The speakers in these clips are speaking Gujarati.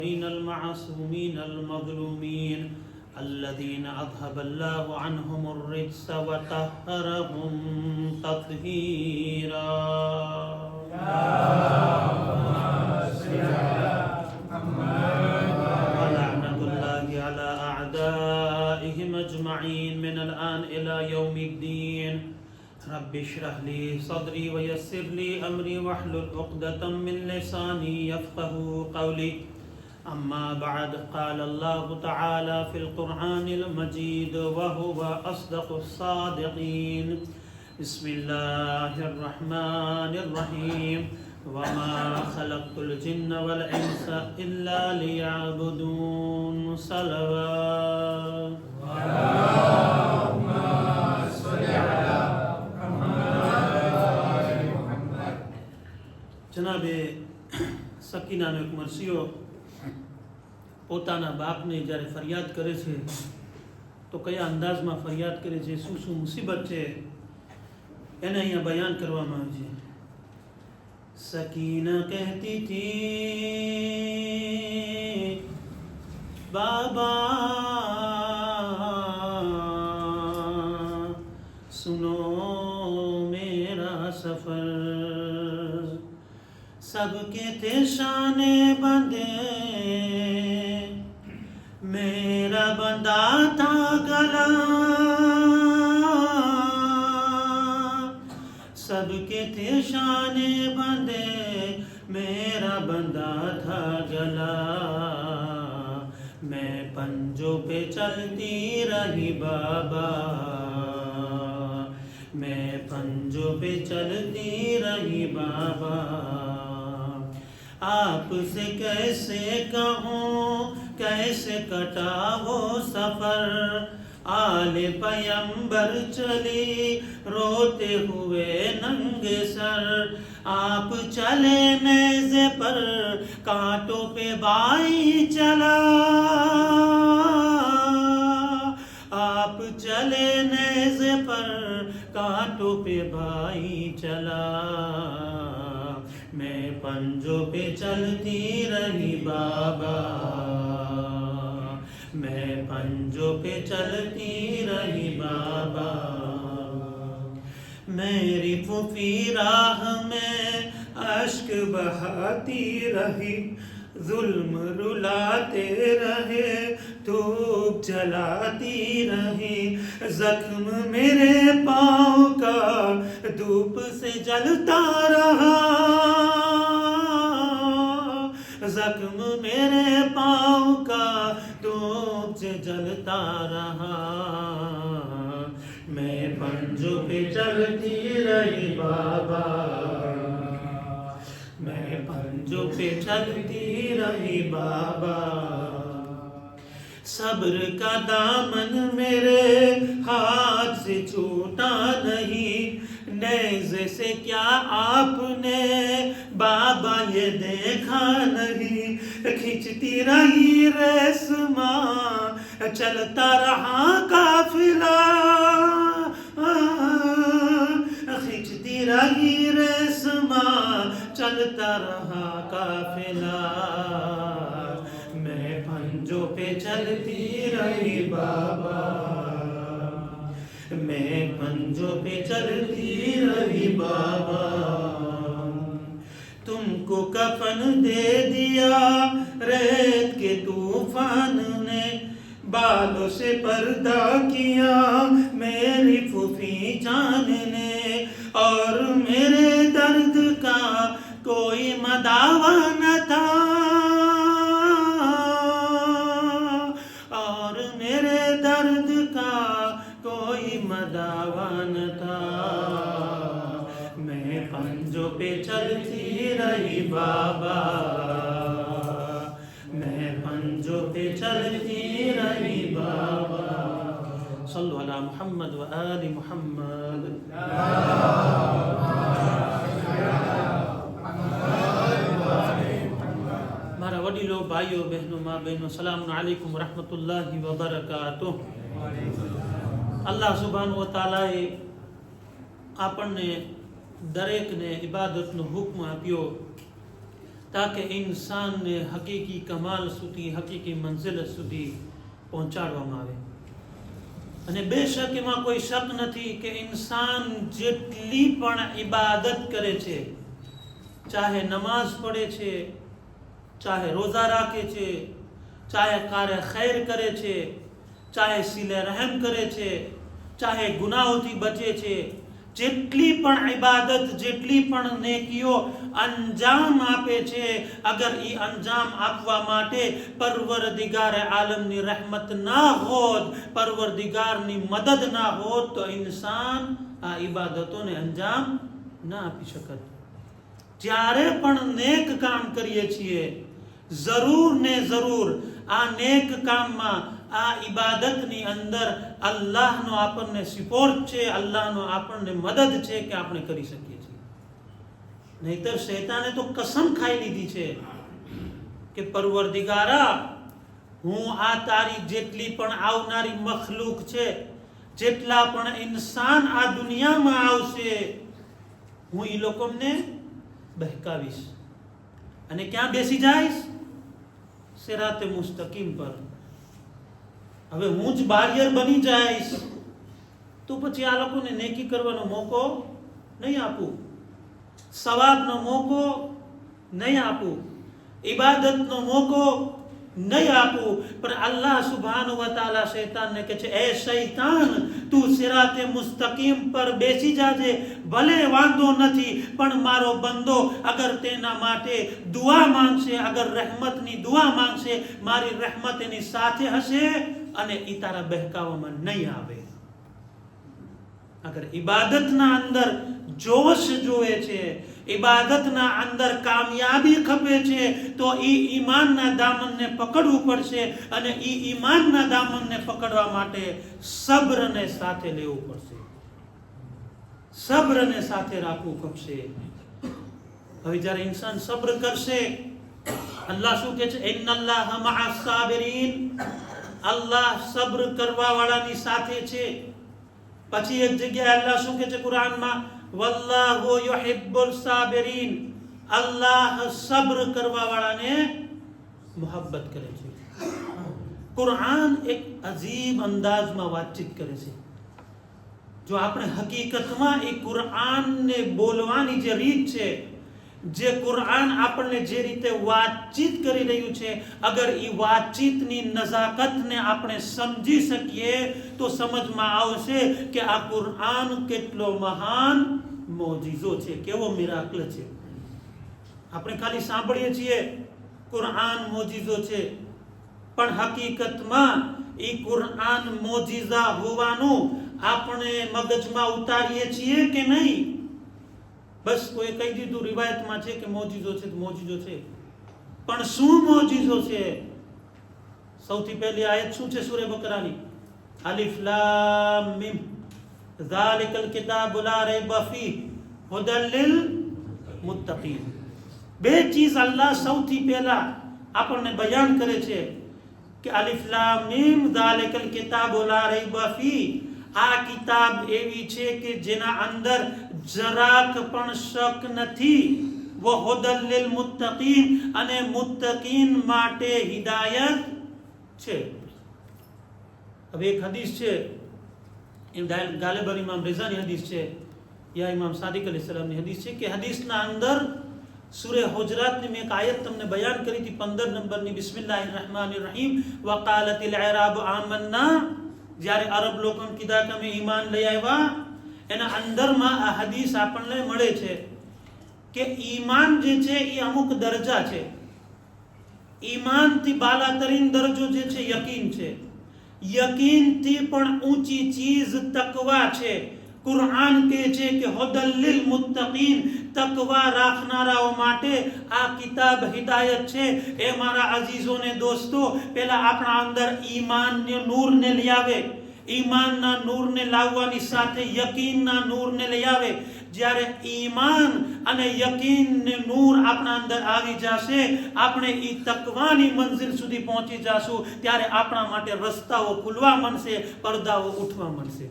المعصومين المظلومين الذين أذهب الله عنهم الرجس وطهرهم تطهيرا. ولعنة الله على أعدائهم أجمعين من الآن إلى يوم الدين. رب اشرح لي صدري ويسر لي أمري واحلل عقدة من لساني يفقهوا قولي. أما بعد، قال الله تعالى في القرآن المجيد وهو أصدق الصادقين. بسم الله الرحمن الرحيم. وما خلقت الجن والإنس إلا ليعبدون. صلوات اللهم صل على محمد. جناب સકીનાનો એક મરસીઓ પોતાના બાપને જ્યારે ફરિયાદ કરે છે તો કયા અંદાજમાં ફરિયાદ કરે છે, શું શું મુસીબત છે, એને અહીંયા બયાન કરવામાં આવે છે. સકીના કહેતી થી બાબા સુનો મેરા સફર, सबके थे शाने बंदे मेरा बंदा था गला, सबके थे शाने बंदे मेरा बंदा था गला. मैं पंजों पे चलती रही बाबा, मैं पंजों पे चलती रही बाबा. आपसे कैसे कहूँ कैसे कटा वो सफर, आले पैगंबर चली रोते हुए नंगे सर. आप चले नेज़े पर कांटों पे बाई चला, आप चले नेज़े पर कांटों पे बाई चला. मैं पंजों पे चलती रही बाबा, मैं पंजों पे चलती रही बाबा. मेरी फूफी राह में अश्क बहाती रही, जुल्म रुलाते रहे, धूप जलाती रही. जख्म मेरे पाँव का धूप से जलता रहा, जख्म मेरे पाँव का धूप से जलता रहा. मैं पंजों पे चलती रही बाबा, मैं पंजों पे चलती रही बाबा. सब्र का दामन मेरे हाथ से छूटा नहीं, नेज़े से क्या आपने बाबा ये देखा नहीं. खिंचती रही रेशमा चलता रहा काफिला, खिंचती रही रेशमा चलता रहा काफिला. मैं पंजों पे चलती रही बाबा, मैं पंजों पे चलती रही बाबा. तुमको कफन दे दिया रेत के तूफान ने, बालों से पर्दा किया मेरी फूफी जान ने. और मेरे दर्द का कोई मदावा न था, और मेरे दर्द का कोई मदावा न था. मैं पंजों पे चलती रही बाबा, मैं पंजों पे चलती रही बाबा. सल्लु अला मुहम्मद व आलि मुहम्मद. મારા વડીલો, ભાઈઓ, બહેનો, મા બહેનો, સલામ અલૈકુમ રહમતુલ્લાહિ વ બરકાતુહ. અલ્લાહ સુબ્હાનહુ વ તઆલાએ આપણને દરેકને ઇબાદતનો હુક્મ આપ્યો. તાકે ઇન્સાનને હકીકી કમાલ સુધી, હકીકી મંઝિલ સુધી પહોંચાડવામાં આવે. અને બેશક એમાં કોઈ શક નથી કે ઇન્સાન જેટલી પણ ઇબાદત કરે છે, ચાહે નમાઝ પડે છે, ચાહે રોઝા રાખે છે, ચાહે કારે ખૈર કરે છે, ચાહે સિલે રહેમ કરે છે, ચાહે ગુનાહોથી બચે છે, જેટલી પણ ઇબાદત, જેટલી પણ નેકીઓ અંજામ આપે છે, અગર એ અંજામ આપવા માટે પરવરદિગારે આલમની રહેમત ના હોત, પરવરદિગારની મદદ ના હોત, તો ઇન્સાન આ ઇબાદતોને અંજામ ના આપી શકત. જ્યારે પણ નેક કામ કરીએ છીએ, જરૂર ને જરૂર આ નેક કામમાં, આ ઇબાદતની અંદર અલ્લાહનો આપણને સપોર્ટ છે, અલ્લાહનો આપણને મદદ છે કે આપણે કરી શકીએ છીએ. નહીતર શૈતાને તો કસમ ખાઈ લીધી છે કે પરવરદિગારા, હું આ તારી જેટલી પણ આવનારી મખલૂક છે, જેટલા પણ ઇન્સાન આ દુનિયામાં આવશે, હું એ લોકોને બહેકાવીશ અને ક્યાં બેસી જઈશ? સિરાતે મુસ્તકીમ પર. હવે હું જ બારિયર બની જઈશ તો પછી આ લોકોને નેકી કરવાનો મોકો નહીં આપું, સવાબનો મોકો નહીં આપું, ઇબાદતનો મોકો નહીં આપું. પણ અલ્લાહ સુબ્હાનહુ વ તઆલા શૈતાનને કહે છે, એ શૈતાન, તું સિરાતે મુસ્તકીમ પર બેસી જાજે, ભલે વાંધો નથી, પણ મારો બંદો અગર તેના માટે દુઆ માંગશે, અગર રહેમતની દુઆ માંગશે, મારી રહેમત એની સાથે હશે અને એ તારા બહેકાવામાં નહીં આવે. અગર ઇબાદતના અંદર જોશ જોવે છે, ઇબાદતના અંદર કામયાબી ખપે છે, તો એ ઈમાનના દામનને પકડવું પડશે. અને એ ઈમાનના દામનને પકડવા માટે સબ્રને સાથે લેવું પડશે, સબ્રને સાથે રાખવું પડશે. હવે જ્યારે ઇન્સાન સબ્ર કરશે, અલ્લાહ શું કહે છે? ઇન્નલ્લાહ મa'as સાબિરીન. અલ્લાહ સબ્ર કરવા વાળાની સાથે છે. પછી એક જગ્યાએ અલ્લાહ શું કહે છે કુરાનમાં? વલ્લાહુ યુહિબ્બુલ સાબિરીન. અલ્લાહ સબ્ર કરવા વાળાને મોહબ્બત કરે છે. કુરાન એક અજીબ અંદાજમાં વાતચીત કરે છે. જો આપણે હકીકતમાં એ કુરાનને બોલવાની જે રીત છે, જે કુરાન આપણને જે રીતે વાતચીત કરી રહ્યું છે, અગર એ વાતચીતની નજાકતને આપણે સમજી શકીએ તો સમજમાં આવશે કે આ કુરાન કેટલો મહાન મોજીઝો છે, કેવો મિરાકલ છે. આપણે ખાલી સાંભળીએ છીએ કુરાન મોજીઝો છે, પણ હકીકતમાં એ કુરાન મોજીઝા હોવાનું આપણે મગજમાં ઉતારીએ છીએ કે નહીં? બસ કોઈ કહી દીધું રિવાયતમાં છે કે મોજીઝો છે, મોજીઝો છે, પણ શું મોજીઝો છે? સૌથી પહેલી આયત શું છે સૂરે બકરાની? અલિફ લામ મીમ ઝાલિકલ કિતાબુ લા રૈબા ફીહ હુદલ લિલ મુત્તકીન. બે ચીજ અલ્લાહ સૌથી પહેલા આપણને બયાન કરે છે કે અલિફ લામ મીમ ઝાલિકલ કિતાબુ લા રૈબા ફીહ. આ કિતાબ એવી છે કે જેના અંદર જરાક પણ શક નથી. વહુદલ લિલ મુત્તકીન, અને મુત્તકીન માટે હિદાયત છે. હવે એક હદીસ છે, ગાલિબન ઇમામ રિઝાની હદીસ છે, યા ઇમામ સાદિક અલૈહિસ્સલામની હદીસ છે કે હદીસના અંદર સૂરે હુજરાતની મેં એક આયત તમને બયાન કરી હતી, 15 નંબરની, બિસ્મિલ્લાહિર રહેમાનિર રહીમ. વકાલતિલ અરાબ આમન્ના. જ્યારે અરબ લોકોને કીધા કે અમે ઈમાન લઈ આવ્યા, એના અંદરમાં આ હદીસ આપણને મળે છે કે ઈમાન જે છે એ અમુક દરજ્જા છે. ઈમાનથી બાલાતરીન દરજ્જો જે છે યકીન છે. યકીનથી પણ ઊંચી ચીજ તકવા છે. કુરાન કહે છે કે હુદલ લિલ મુત્તકીન, તકવા રાખનારાઓ માટે આ કિતાબ હિદાયત છે. એ મારા અજીઝોને દોસ્તો, પહેલા આપણા અંદર ઈમાનના નૂરને લઈ આવે. ઈમાનના નૂરને લાવવાની સાથે યકીનના નૂરને લઈ આવે. જ્યારે ઈમાન અને યકીનને નૂર આપણા અંદર આવી જશે, આપણે એ તકવાની મંઝિલ સુધી પહોંચી જશું, ત્યારે આપણા માટે રસ્તાઓ ખુલવા માંડશે, પડદાઓ ઉઠવા માંડશે,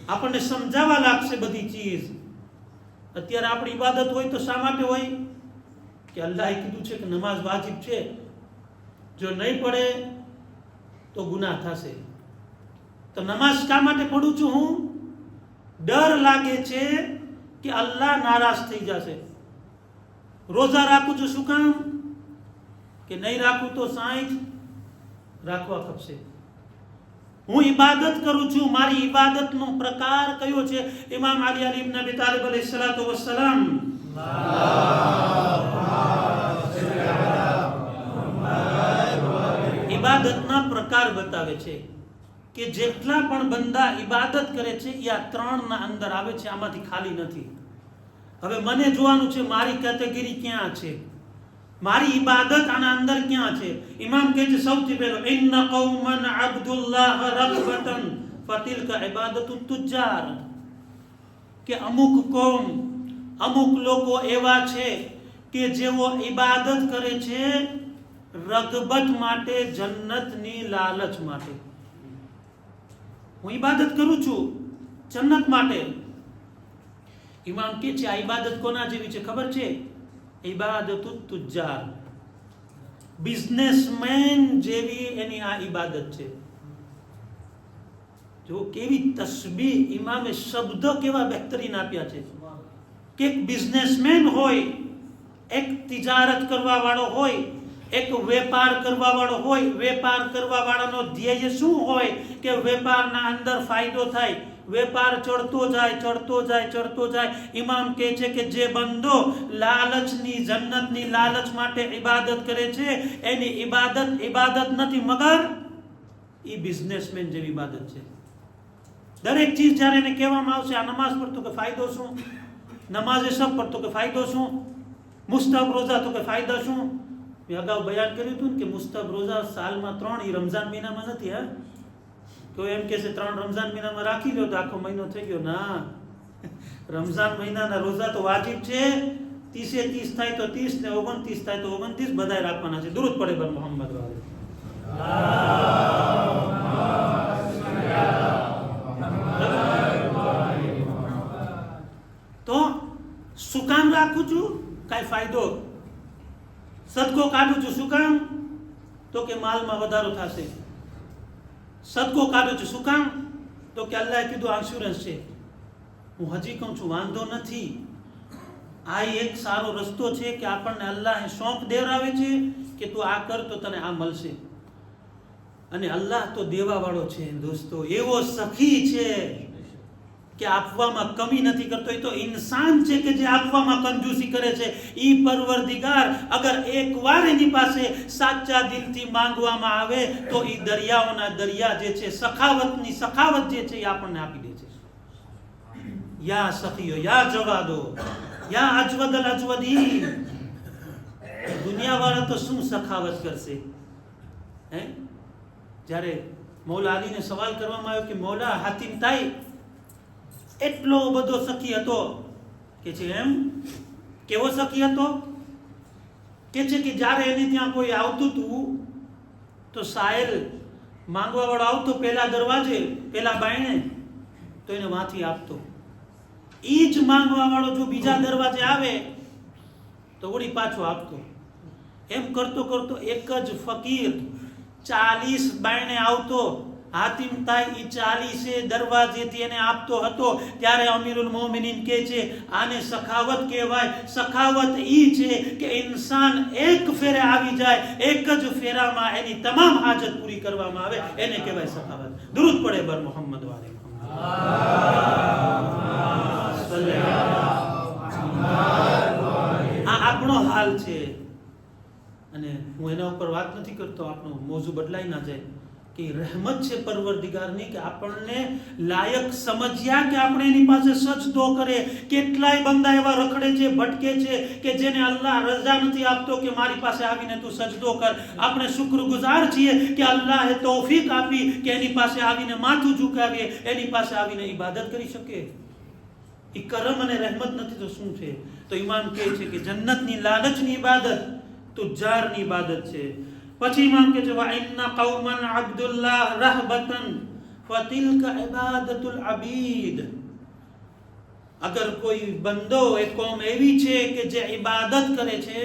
આપણને સમજાવવા લાગશે બધી ચીજ. અત્યારે આપણી ઇબાદત હોય તો શા માટે હોય? કે અલ્લાહે કીધું છે કે નમાઝ વાજિબ છે, જો નહીં પડે તો ગુનાહ થશે, તો નમાઝ શા માટે પઢું છું હું? ડર લાગે છે કે અલ્લાહ નારાજ થઈ જશે. રોજા રાખું છું શું કામ? કે નહીં રાખું તો સાંજ રાખવા ખપશે. હું ઇબાદત કરું છું, મારી ઇબાદતનો પ્રકાર કયો છે? ઇમામ અલી ઇબ્ન અબી તાલિબ અલૈહિ સલાતુ વસ્સલામ ઇબાદતના પ્રકાર બતાવે છે કે જેટલા પણ બંદા ઇબાદત કરે છે એ આ ત્રણના અંદર આવે છે, આમાંથી ખાલી નથી. હવે મને જોવાનું છે મારી કેટેગરી ક્યાં છે, મારી ઇબાદત આના અંદર ક્યાં છે. ઇમામ કહે છે સૌથી પહેલો ઇન્ન કૌમન અબ્દુલ્લાહ રગબતન ફતિલકા ઇબાદતુ તુજાર, કે અમુક કોમ, અમુક લોકો એવા છે કે જેઓ ઇબાદત કરે છે રગબત માટે, જન્નતની લાલચ માટે. હું ઇબાદત કરું છું જન્નત માટે. ઇમામ કે છે આ ઇબાદત કોના જેવી છે ખબર છે? ઇબાદતુ તુજાર, બિઝનેસમેન જેવી એની આ ઇબાદત છે. જો કેવી તસ્બીહ, ઇમામે શબ્દ કેવા બહેતરીન આપ્યા છે કે એક બિઝનેસમેન હોય, એક તિજારત કરવા વાળો હોય, એક વેપાર કરવા વાળો હોય, વેપાર કરવા વાળાનો ધ્યેય શું હોય કે વેપારના અંદર ફાયદો થાય, વેપાર ચડતો જાય ચડતો જાય ચડતો જાય. ઇમામ કહે છે કે જે બંદો લાલચની, જન્નતની લાલચ માટે ઇબાદત કરે છે એની ઇબાદત નથી, મગર એ બિઝનેસમેન જેવી ઇબાદત છે. દરેક ચીજ જ્યારે એને કહેવામાં આવશે આ નમાઝ પડતો કે ફાયદો શું, નમાઝે સબ પડતો કે ફાયદો શું, મુસ્તહબ રોજા તો કે ફાયદા શું. મેં અગાઉ બયાન કર્યું હતું ને કે મુસ્તહબ રોજા સાલમાં 3, એ રમઝાન મહિનામાં નથી. હા, કોઈ એમ કે છે 3 રમઝાન મહિનામાં રાખી લો તો આખો મહિનો થઈ ગયો. ના, રમઝાન મહિનાના રોજા તો વાજિબ છે. 30 થાય તો 30 ને 29 થાય તો 29 બધાય રાખવાના છે. દુરૂદ પડે બર મોહમ્મદ વાલે. તો શું કામ રાખું છું? કાંઈ ફાયદો. સદકો કાઢું છું શું કામ? તો કે માલમાં વધારો થશે. સદકો કાઢું છું શું કામ? તો કે અલ્લાહે કીધું ઇન્સ્યોરન્સ છે. હું હજી કહું છું વાંધો નથી, આ એક સારો રસ્તો છે કે આપણને અલ્લાહે શોખ દેવરાવે છે કે તું આ કર તો તને આ મળશે. અને અલ્લાહ તો દેવા વાળો છે દોસ્તો, એવો સખી છે કે આપવામાં કમી નથી કરતો. એ તો ઇન્સાન છે કે જે આપવામાં કંજૂસી કરે છે. ઈ પરવરદિગાર અગર એકવાર એની પાસે સાચા દિલથી માંગવામાં આવે તો ઈ દરિયાઓના દરિયા જે છે, સખાવતની સખાવત જે છે એ આપણને આપી દે છે. યા સખીઓ, યા જવાદો, યા અજવદલ અજવદી. દુનિયા વાળા તો શું સખાવત કરશે? હે, જ્યારે મૌલા અલીને સવાલ કરવામાં આવ્યો કે મૌલા હાતિમ તાઈ એટલો બધો સખી હતો, કે છે એમ કેવો સખી હતો? કે છે કે જ્યારે એને ત્યાં કોઈ આવતું હતું તો સાહેલ માંગવા વાળો આવતો પેલા દરવાજે, પેલા બાયણે, તો એને વાંથી આપતો. ઈ જ માંગવા વાળો જો બીજા દરવાજે આવે તો વળી પાછો આપતો. એમ કરતો કરતો એક જ ફકીર 40 બાયણે આવતો. હાતિમ તાઈ ઈ 40 દરવાજેથી એને આપતો હતો. ત્યારે અમીરુલ મોમિનીન કહે છે આને સખાવત કહેવાય. સખાવત ઈ છે કે ઇન્સાન એક ફેરે આવી જાય, એક જ ફેરામાં એની તમામ હાજત પૂરી કરવામાં આવે, એને કહેવાય સખાવત. દુરૂદ પડે બર મોહમ્મદ વાલે. આ આપણો હાલ છે. અને હું એના ઉપર વાત નથી કરતો, આપણો મોજુ બદલાઈ ના જાય કે રહેમત છે પરવરદિગારની કે આપણને લાયક સમજ્યા કે આપણે એની પાસે સજદો કરે. કેટલાય બંદા એવા રખડે છે, ભટકે છે કે જેને અલ્લાહ રજા નથી આપતો કે મારી પાસે આવીને તું સજદો કર. આપણે શુક્રગુજાર છીએ કે અલ્લાહે તૌફીક આપી કે એની પાસે આવીને માથું ઝુકાવીએ, એની પાસે આવીને ઇબાદત કરી શકીએ. એ કરમ અને રહેમત નથી તો શું છે? તો ઇમામ કહે છે કે જન્નતની લાલચની ઇબાદત તુજારની ઇબાદત છે. પછી ઇમામ કહે છે વા ઇન્ના કૌમન અબ્દુલ્લાહ રહબતન ફતિલકા ઇબાદતુલ અબીદ. અગર કોઈ બંદો, એક કોમ એવી છે કે જે ઇબાદત કરે છે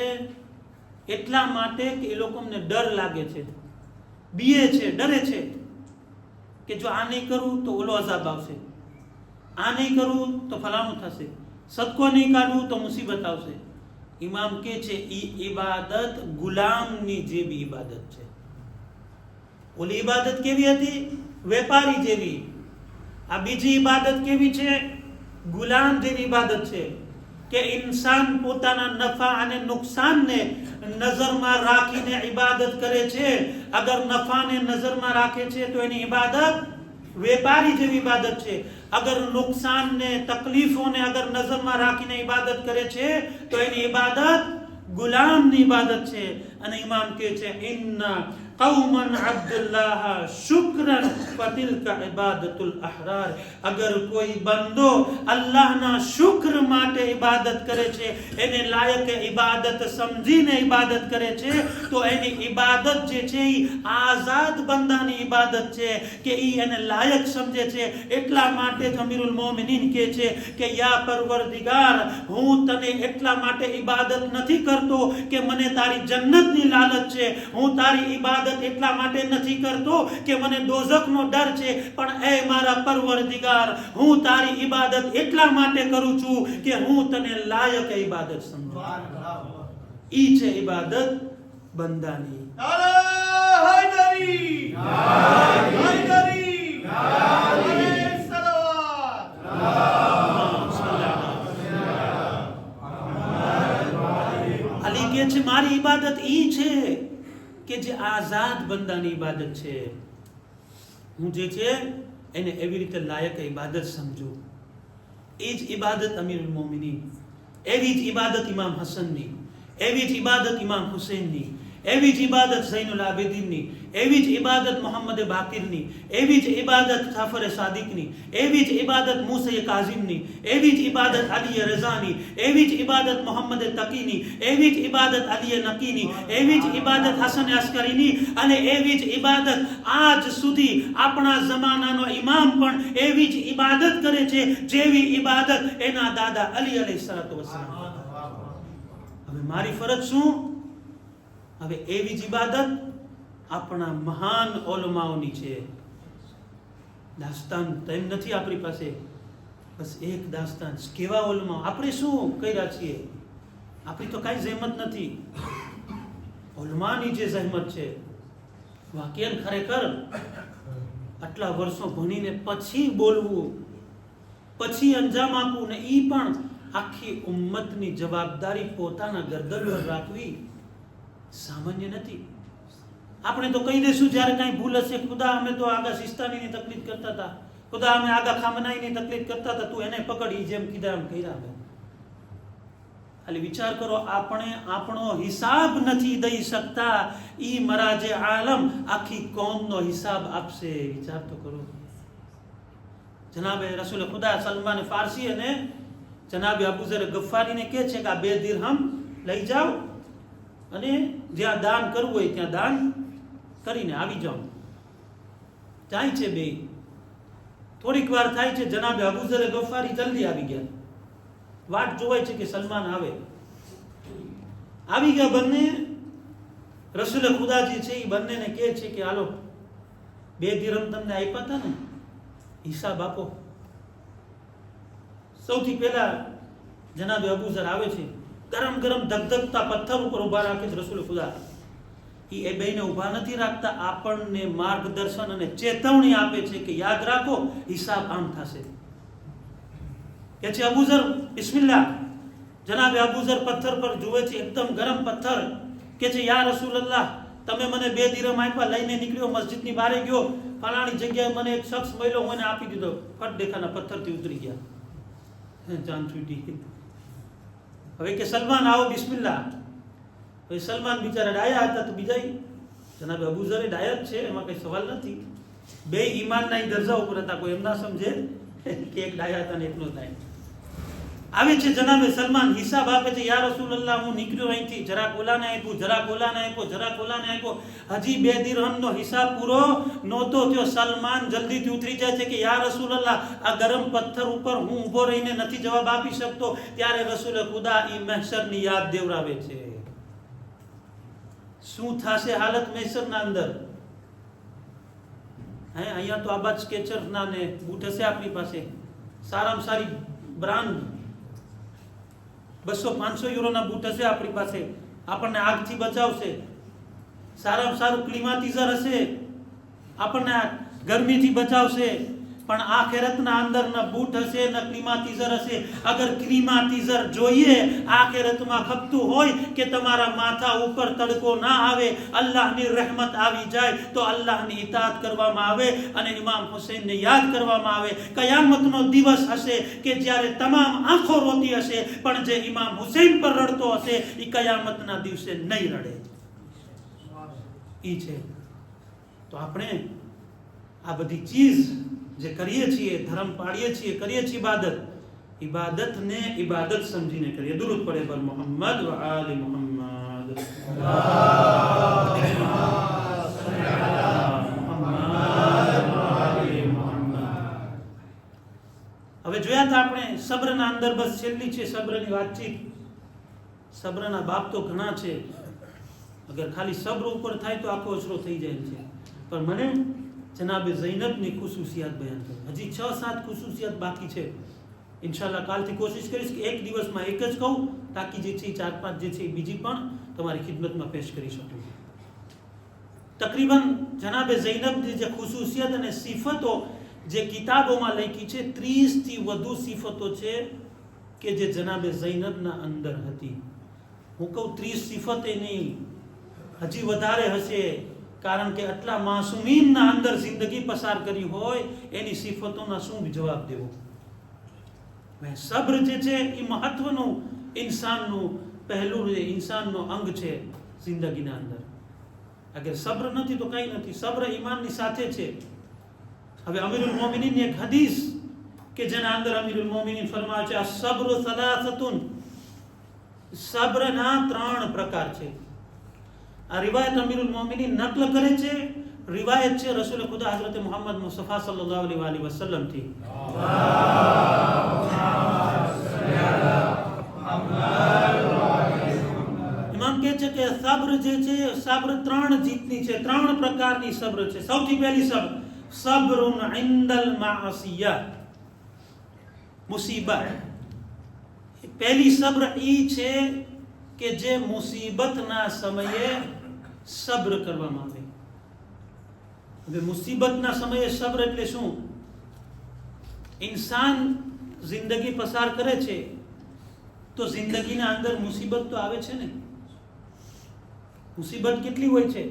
એટલા માટે કે એ લોકોને ડર લાગે છે, બીએ છે, ડરે છે કે જો આ નહીં કરું તો ઓલો અઝાબ આવશે, આ નહીં કરું તો ફલાણું થશે, સદકો નહીં કાઢવું તો મુસીબત આવશે. ઇમામ કે છે ઈ ઇબાદત ગુલામની જેવી ઇબાદત છે. ઓલી ઇબાદત કેવી હતી? વેપારી જેવી. આ બીજી ઇબાદત કેવી છે? ગુલામ જેવી ઇબાદત છે કે ઇન્સાન પોતાના નફા અને નુકસાનને નજરમાં રાખીને ઇબાદત કરે છે. અગર નફાને નજરમાં રાખે છે તો એની ઇબાદત વેપારી જેવી ઇબાદત છે. અગર નુકસાનને તકલીફોને અગર નજરમાં રાખીને ઇબાદત કરે છે તો એની ઇબાદત ગુલામની ઇબાદત છે. અને ઇમામ કહે છે ઇન્ના કૌમન અબ્દુલ્લાહ શુક્રન ફતિલકા ઇબાદતુલ અહરાર. અગર કોઈ બંદો અલ્લાહના શુક્ર માટે ઇબાદત કરે છે, એને લાયક ઇબાદત સમજીને ઇબાદત કરે છે, તો એની ઇબાદત જે છે એ આઝાદ બંદાની ઇબાદત છે કે એ એને લાયક સમજે છે. એટલા માટે જ અમીરુલ મોમિનીન કહે છે કે યા પરવરદિગાર, હું તને એટલા માટે ઇબાદત નથી કરતો કે મને તારી જન્નતની લાલચ છે, હું તારી ઇબાદત એટલા માટે નથી કરતો કે મને દોઝખનો ડર છે, પણ એ મારા પરવરદિગાર, હું તારી ઇબાદત એટલા માટે કરું છું કે હું તને લાયક ઇબાદત સમજું. ઈ છે ઇબાદત બંદાની. અલી કે છે મારી ઇબાદત ઈ છે કે જે આઝાદ બંદાની ઇબાદત છે. હું જે છે એને એવી રીતે લાયક ઇબાદત સમજું. એ જ ઇબાદત અમીરુલ મોમિનીન, એવી જ ઇબાદત ઇમામ હસનની, એવી જ ઇબાદત ઇમામ હુસૈનની, એવી જ ઇબાદત ઝૈનુલ આબિદીનની, એવી જ ઇબાદત મોહમ્મદ બાકિરની, એવી જ ઇબાદત જાફર સાદિકની, એવી જ ઇબાદત મૂસા કાઝિમની, એવી જ ઇબાદત અલી રઝાની, એવી જ ઇબાદત મોહમ્મદ તકીની, એવી જ ઇબાદત અલી નકીની, એવી જ ઇબાદત હસન અસ્કરીની, અને એવી જ ઇબાદત આજ સુધી આપણા જમાનાનો ઇમામ પણ એવી જ ઇબાદત કરે છે જેવી ઇબાદત એના દાદા અલી અલૈહિસ્સલાતુ વસ્સલામ. હવે મારી ફરજ શું? હવે એવી જ ઇબાદત આપણા મહાન ઓલમાઓની છે. દાસ્તાન તેમ નથી આપણી પાસે, બસ એક દાસ્તાન. કેવા ઓલમા, આપણે શું કર્યા છીએ? આપણી તો કાંઈ જહેમત નથી, ઓલમાની જે જહેમત છે. વાક્યન ખરેખર આટલા વર્ષો ભણીને પછી બોલવું, પછી અંજામ આપવું, ને એ પણ આખી ઉમ્મતની જવાબદારી પોતાના ગરદન પર રાખવી સામાન્ય નથી. આપણે તો કહી દઈશું જ્યારે કાંઈ ભૂલ હશે, ખુદા અમે તો આગા સિસ્તાનીની તકલીફ કરતા હતા, ખુદા અમે આગા ખામનાઈની તકલીફ કરતા હતા, તું એને પકડી જેમ કીધા એમ કર્યા. અમે ખાલી વિચાર કરો, આપણે આપણો હિસાબ નથી દઈ શકતા, ઈ મરાજે આલમ આખી કોમનો હિસાબ આપશે. વિચાર તો કરો. જનાબે રસૂલ ખુદા સલમાન ફારસી અને જનાબે અબુઝર ગફારીને કહે છે કે આ 2 દિરહમ લઈ જાઓ અને જ્યાં દાન કરવું હોય ત્યાં દાન કરીને આવી જાઓ. જાય છે બે. થોડીક વાર થાય છે, જનાબે અબુઝર ગફારી જલ્દી આવી ગયા. વાટ જોવાય છે કે સલમાન આવે. આવી ગયા બંને. રસૂલ ખુદા જે છે એ બંનેને કહે છે કે હાલો 2 દિરહમ તમને આપ્યા હતા ને, હિસાબ આપો. સૌથી પહેલા જનાબે અબુઝર આવે છે, ગરમ ગરમ ધગધગતા પથ્થર ઉપર ઉભા રાખે છે રસૂલ ખુદા. એ બેને ઉભા નથી રાખતા, આપણને માર્ગદર્શન અને ચેતવણી આપે છે કે યાદ રાખો હિસાબ આમ થશે. કે છે અબુઝર બિસ્મિલ્લાહ. જનાબે અબુઝર પથ્થર પર જુએ છે, એકદમ ગરમ પથ્થર. કે છે યા રસૂલલ્લાહ, તમે મને 2 દિરહમ આપ્યા, લઈને નીકળ્યો, મસ્જિદની બહાર ગયો, ફલાણી જગ્યાએ મને એક શખ્સ મળ્યો, મને આપી દીધો. ફટ દેખાના પથ્થરથી ઉતરી ગયા, જાન છૂટી. હવે કે સલમાન આવો બિસ્મિલ્લાહ. હવે સલમાન બિચારા ડાયા હતા તો બીજા જનાબે અબુઝરે ડાયા જ છે, એમાં કઈ સવાલ નથી. 2 ઈમાનના દરજા ઉપર હતા, કોઈ એમ ના સમજે કે એક ડાયા હતા ને એકનો ડાય. આવે છે જનાબે સલમાન, હિસાબ આપે છે, યા રસૂલલ્લાહ હું નીકળ્યો અહીંથી, જરાક ઓલાને આપ્યું, જરાક ઓલાને આપ્યો, જરાક ઓલાને આપ્યો, હજી 2 દિરહમનો હિસાબ પૂરો નહોતો થયો. સલમાન જલ્દીથી ઉતરી જાય છે કે યા રસૂલલ્લાહ, આ ગરમ પથ્થર ઉપર હું ઊભો રહીને નથી જવાબ આપી શકતો. ત્યારે રસૂલ ખુદા ઈ મહેશરની યાદ દેવરાવે છે. શું થશે હાલત મહેસરના અંદર? અહીંયા તો આબાદ સ્કેચરના ને બૂટ હશે આપણી પાસે, સારામાં સારી બ્રાન્ડ, 200-500 યુરોના બૂટ હશે આપણી પાસે, આપણને આગથી બચાવશે. સારામાં સારું ક્લિમાટીઝર હશે, આપણને ગરમીથી બચાવશે. પણ આખેરતના અંદર ન બૂટ હશે ન ક્લિમાટીઝર હશે. અગર ક્લિમાટીઝર જોઈએ આખેરતમાં ખપતું હોય કે તમારા માથા ઉપર તડકો ના આવે, અલ્લાહની રહેમત આવી જાય, તો અલ્લાહની ઇતાત કરવામાં આવે અને ઇમામ હુસૈનને યાદ કરવામાં આવે. કયામતનો દિવસ હશે કે જ્યારે તમામ આંખો રોતી હશે, પણ જે ઇમામ હુસૈન પર રડતો હશે એ કયામતના દિવસે નહીં રડે. ઈ છે. તો આપણે આ બધી ચીજ જે કરીએ છીએ, ધર્મ પાડીએ છીએ, કરીએ છીએ ઇબાદતને ઇબાદત સમજીને કરીએ. દુરૂદ પડે પર મોહમ્મદ વ આલે મોહમ્મદ. હવે જોયા હતા આપણે સબ્રના અંદર, બસ છેલ્લી છે સબ્રની વાતચીત. સબ્રના બાપ તો ઘણા છે, અગર ખાલી સબ્ર ઉપર થાય તો આખો અસરો થઈ જાય છે. પણ મને જનાબે ઝૈનબની ખુસુસિયાત બયાન કરી. હજી 6-7 ખુસુસિયાત બાકી છે. ઇન્શાલ્લાહ કાલથી કોશિશ કરીશ કે એક દિવસમાં એક જ કહું, તાકી જે છે 4-5 જે છે બીજી પણ તમારી ખિદમતમાં પેશ કરી શકું. તકરીબન જનાબે ઝૈનબની જે ખુસુસિયત અને સિફતો જે કિતાબોમાં લખી છે, 30 થી વધુ સિફતો છે કે જે જનાબે ઝૈનબના અંદર હતી. હું કહું 30 સિફતે નહીં, હજી વધારે હશે. કારણ કે આટલા માસૂમીનના અંદર જિંદગી પસાર કરી હોય, એની સિફતોના શું જવાબ દેવો? સબ્ર જે છે એ મહત્વનું ઇન્સાનનું પહેલું ઇન્સાનનો અંગ છે જિંદગીના અંદર. અગર સબ્ર નથી તો કંઈ નથી. સબ્ર ઈમાનની સાથે છે. હવે અમીરુલ મોમિનીનની એક હદીસ કે જેના અંદર અમીરુલ મોમિનીન ફરમાવે છે, અસ-સબ્રુ સલાસતુન, સબ્રના 3 પ્રકાર છે. આ રિવાયત અમીરુલ મોમિનીન નકલ કરે છે. રિવાયત છે રસૂલ ખુદા હઝરત મુહમ્મદ મુસ્તફા સલ્લલ્લાહુ અલૈહિ વસલ્લમ થી. ઇમામ કહે છે કે સબ્ર જે છે, સબ્ર 3 જીતની છે, 3 પ્રકારની સબ્ર છે. સૌથી પહેલી સબ્ર, સબ્રુન ઇન્દલ માસિયા, મુસીબત. પહેલી સબ્ર ઈ છે કે જે મુસીબતના સમયે સબ્ર કરવામાં આવે. હવે મુસીબતના સમયે સબ્ર એટલે શું? ઇન્સાન જિંદગી પસાર કરે છે તો જિંદગીના અંદર મુસીબત તો આવે છે ને. મુસીબત કેટલી હોય છે?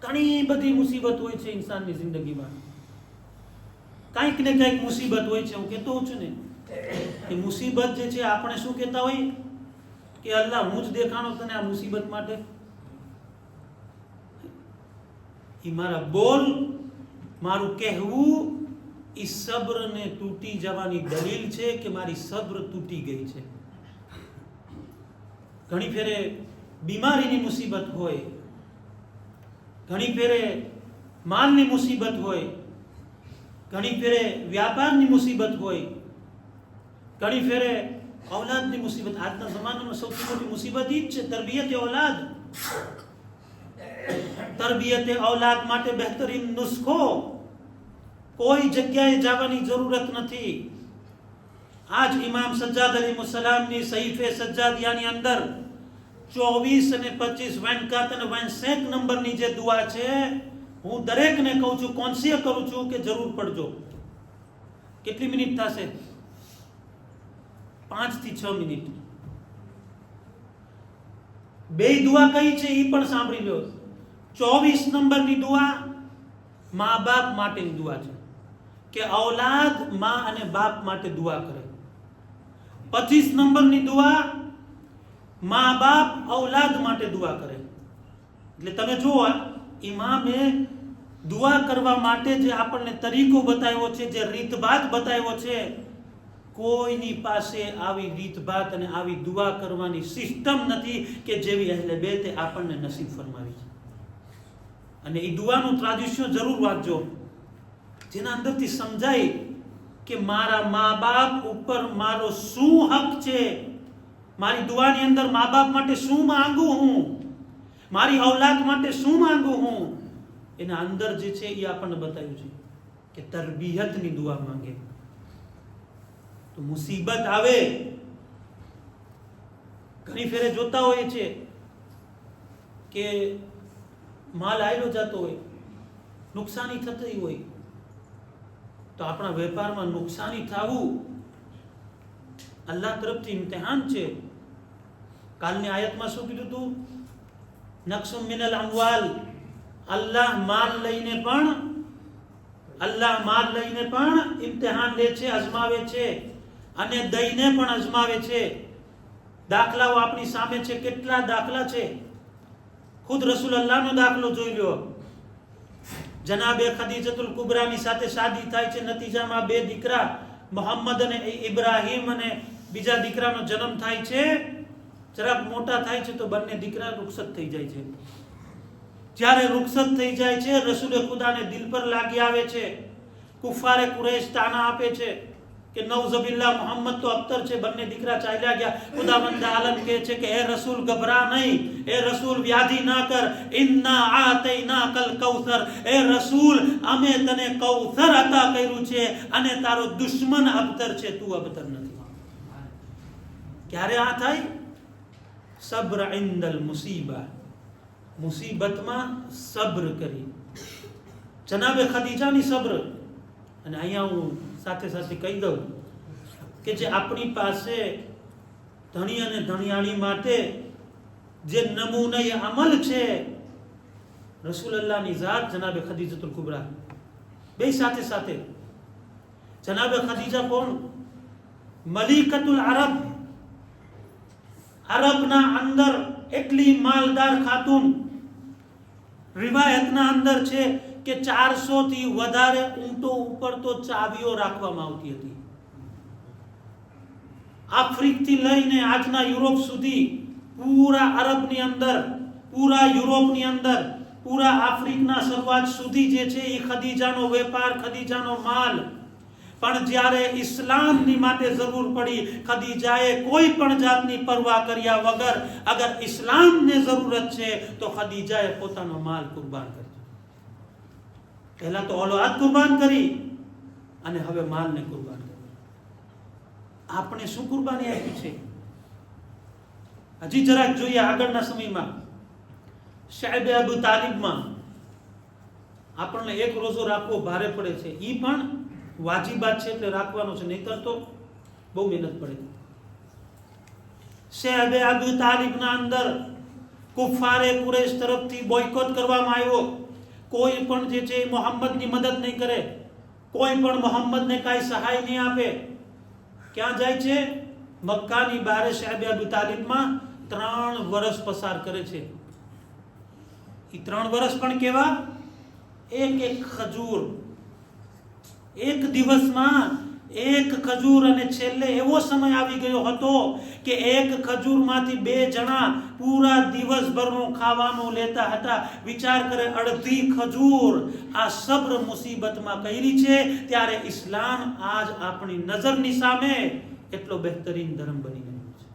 ઘણી બધી મુસીબત હોય છે ઇન્સાનની જિંદગીમાં. કંઈક ને કંઈક મુસીબત હોય છે. હું કહેતો હોઉં છું ને કે મુસીબત જે છે, આપણે શું કહેતા હોય કે અલ્લાહ હું જ દેખાણો તને આ મુસીબત માટે. એ મારા બોલ, મારું કહેવું એ સબ્રને તૂટી જવાની દલીલ છે કે મારી સબ્ર તૂટી ગઈ છે. ઘણી ફેરે બીમારીની મુસીબત હોય, ઘણી ફેરે માલની મુસીબત હોય, ઘણી ફેરે વ્યાપારની મુસીબત હોય, ઘણી ફેરે औलादની મુસીબત. આજના જમાનામાં સૌથી મોટી મુસીબત ઈ જ છે, તરબિયતે औलाद. તરબિયતે औलाद માટે બહેતરીન નુસ્ખો, કોઈ જગ્યાએ જવાની જરૂરત નથી. આજ ઇમામ સજ્જાદ અલૈહિસ્સલામની સહીફે સજ્જાદિયાની અંદર 24 અને 25 24 અને 25 નંબરની જે દુઆ છે, હું દરેકને કહું છું, કોન્સિયસ કરું છું કે જરૂર પડજો. કેટલી મિનિટ થશે? 5 થી 6 મિનિટ. બે દુઆ કઈ છે એ પણ સાંભળી લો. 24 નંબરની દુઆ મા બાપ માટેની દુઆ છે કે औलाद મા અને બાપ માટે દુઆ કરે. 25 નંબરની દુઆ મા બાપ औलाद માટે દુઆ કરે. એટલે તમે જુઓ, ઇમામે દુઆ કરવા માટે જે આપણને તરીકો બતાવ્યો છે, જે રીતભાત બતાવ્યો છે, કોઈની પાસે આવી રીતભાત અને આવી દુઆ કરવાની સિસ્ટમ નથી કે જેવી અહેલે બેતે આપણને નસીબ ફરમાવી છે. અને એ દુઆનું ટ્રાડિશન જરૂર વાંચજો, જેના અંદરથી સમજાય કે મારા મા બાપ ઉપર મારો શું હક છે, મારી દુઆની અંદર મા બાપ માટે શું માંગુ હું, મારી ઔલાદ માટે શું માંગુ હું, એના અંદર જે છે એ આપણને બતાવ્યું છે કે તરબિયતની દુઆ માંગે. તો મુસીબત આવે, ઘણી ફેરે જોતા હોય છે કે માલ આયલો જતો હોય, નુકસાની થતી હોય, તો આપણા વેપારમાં નુકસાની થવું અલ્લાહ તરફથી ઇમ્તિહાન છે. કાલની આયતમાં શું કીધું હતું? નક્સુમ મિનલ અમવાલ. અલ્લાહ માલ લઈને પણ ઇમ્તિહાન લે છે, અજમાવે છે, અને દઈને પણ અજમાવે છે. દાખલાઓ આપણી સામે છે, કેટલા દાખલા છે. ખુદ રસૂલ અલ્લાહનો દાખલો જોઈ લો. જનાબે ખદીજતુલ કુબરાની સાથે શાદી થાય છે, નતીજામાં 2 દીકરા મોહમ્મદ અને ઇબ્રાહીમ અને બીજા દીકરાનો જન્મ થાય છે. જરાક મોટા થાય છે તો બંને દીકરા રૂખસત થઈ જાય છે. જ્યારે રૂખસત થઈ જાય છે, રસૂલે ખુદાને દિલ પર લાગી આવે છે. કુફારે કુરૈશ તાના આપે છે કે નૌઝબિલ્લા મોહમ્મદ તો અબતર છે, બંને દીકરા ચાલ્યા ગયા. ખુદાવંદ આલમ કહે છે કે હે રસૂલ ગભરા નહીં, હે રસૂલ વ્યાધિ ના કર, ઇન્ના આતૈનાકલ કૌસર. હે રસૂલ અમે તને કૌસર અતા કર્યું છે અને તારો દુશ્મન અબતર છે, તું અબતર નથી. ક્યારે આ થાય? સબ્ર ઇન્દલ મુસીબા. મુસીબતમાં સબ્ર કરી. જનાબે ખદીજાની સબ્ર. અને અહીંયા હું સાથે સાથે કહી દઉં કે જે આપણી પાસે ધણી અને ધણિયાણી માટે જે નમૂને અમલ છે, રસૂલલ્લાહની ઝાત જનાબે ખદીજતુલ કુબરા, બે સાથે સાથે. જનાબે ખદીજા કોણ? મલિકતુલ અરબ. અરબના અંદર એટલી માલદાર ખાતુન. રિવાયતના અંદર છે કે 400 થી વધારે ઊંટો ઉપર તો ચાવીઓ રાખવામાં આવતી હતી. આફ્રિકથી લઈને આજના યુરોપ સુધી, પૂરા અરબની અંદર, પૂરા યુરોપની અંદર, પૂરા આફ્રિકના શરૂઆત સુધી જે છે એ ખદીજાનો વેપાર, ખદીજાનો માલ. પણ જ્યારે ઇસ્લામની માટે જરૂર પડી, ખદીજાએ કોઈ પણ જાતની પરવા કર્યા વગર, અગર ઇસ્લામને જરૂરત છે તો ખદીજાએ પોતાનો માલ કુરબાન કર્યો. પહેલા તો ઔલાદ કુરબાન કરી અને હવે માલને કુરબાન કરી. આપણે શું કુરબાની આપી છે? હજી જરાક જોઈએ આગળના સમયમાં. શાઇબ અબુ તાલિબમાં આપણને એક રોજો રાખવો ભારે પડે છે. એ પણ વાજિબાત છે એટલે રાખવાનો છે, નહીતર તો બહુ મહેનત પડે. શાઇબ અબુ તાલિબના અંદર કુફારે કુરૈશ તરફથી બોયકોટ કરવામાં આવ્યો. કોઈ પણ જે છે મોહમ્મદની મદદ નહીં કરે, કોઈ પણ મોહમ્મદને કાંઈ સહાય નહીં આપે. ક્યાં જાય છે? મક્કાની બહાર શાઇબ અબુ તાલિબમાં 3 વર્ષ પસાર કરે છે. એ 3 વર્ષ પણ કેવા? એક ખજૂર, એક દિવસમાં એક ખજૂર. અને છેલ્લે એવો સમય આવી ગયો હતો કે એક ખજૂરમાંથી 2 જણા પૂરા દિવસભરનું ખાવાનું લેતા હતા. વિચાર કરે, અડધી ખજૂર આ સબ્ર મુસીબતમાં કરી છે, ત્યારે ઇસ્લામ આજ આપણી નજરની સામે એટલો બહેતરીન ધર્મ બની ગયો છે.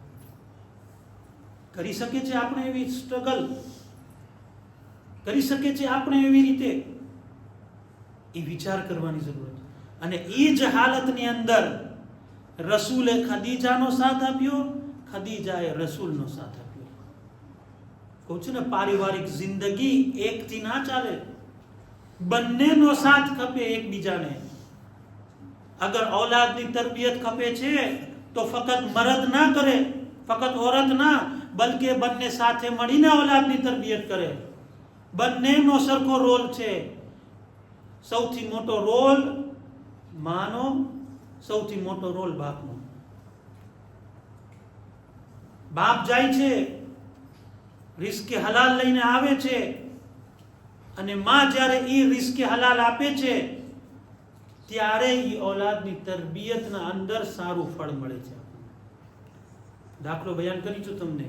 કરી શકે છે આપણે એવી સ્ટ્રગલ? કરી શકે છે આપણે એવી રીતે? એ વિચાર કરવાની જરૂર છે. અને એ જ હાલતની અંદર રસૂલે ખદીજાનો સાથ આપ્યો, ખદીજાએ રસૂલનો સાથ આપ્યો. કહું છું ને, પારિવારિક જિંદગી એકથી ના ચાલે, બંનેનો સાથ ખપે એકબીજાને. અગર ઔલાદની તરબિયત ખપે છે તો ફક્ત મર્દ ના કરે, ફક્ત औरत ના, બલકે બંને સાથે મળીને ઔલાદની તરબિયત કરે. બંનેનો સરખો રોલ છે. સૌથી મોટો રોલ માનો, સૌથી મોટો રોલ બાપનો. બાપ જાય છે, રિસ્કે હલાલ લઈને આવે છે, અને માં જ્યારે એ રિસ્કે હલાલ આપે છે ત્યારે એ ઔલાદની તરબિયતના અંદર સારું ફળ મળે છે. દાખલો બયાન કરી છું તમને.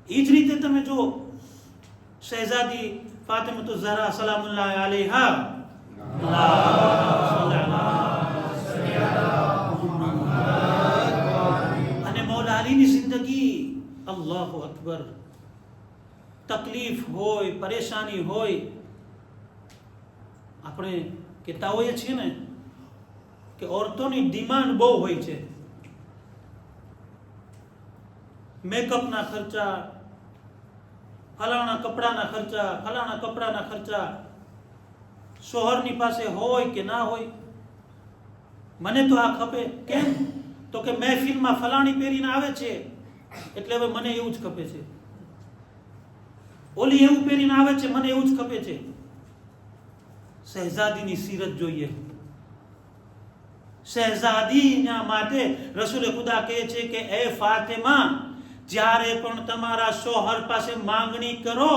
એ જ રીતે તમે જો શહેઝાદી ફાતિમતુ ઝહરા સલામુલ્લાહ અલૈહા, અને મૌલા અલીની જિંદગી, અલ્લાહુ અકબર. તકલીફ હોય, પરેશાની હોય, આપણે કહેતા હોઈએ છીએ ને કે औरतोની ડિમાન્ડ બહુ હોય છે. મેકઅપના ખર્ચા, ફલાણા કપડાના ખર્ચા, ફલાણા કપડાના ખર્ચા શોહરની પાસે હોય કે ના હોય. મને તો આ ખપે. કેમ? તો કે મહેફિલમાં ફલાણી પહેરીને આવે છે એટલે હવે મને એવું જ ખપે છે. ઓલી એવું પહેરીને આવે છે, મને એવું જ ખપે છે. શહેઝાદીની સીરત જોઈએ. શહેઝાદીના માટે રસૂલે ખુદા કહે છે કે એ ફાતિમા, જ્યારે પણ તમારા શોહર પાસે માંગણી કરો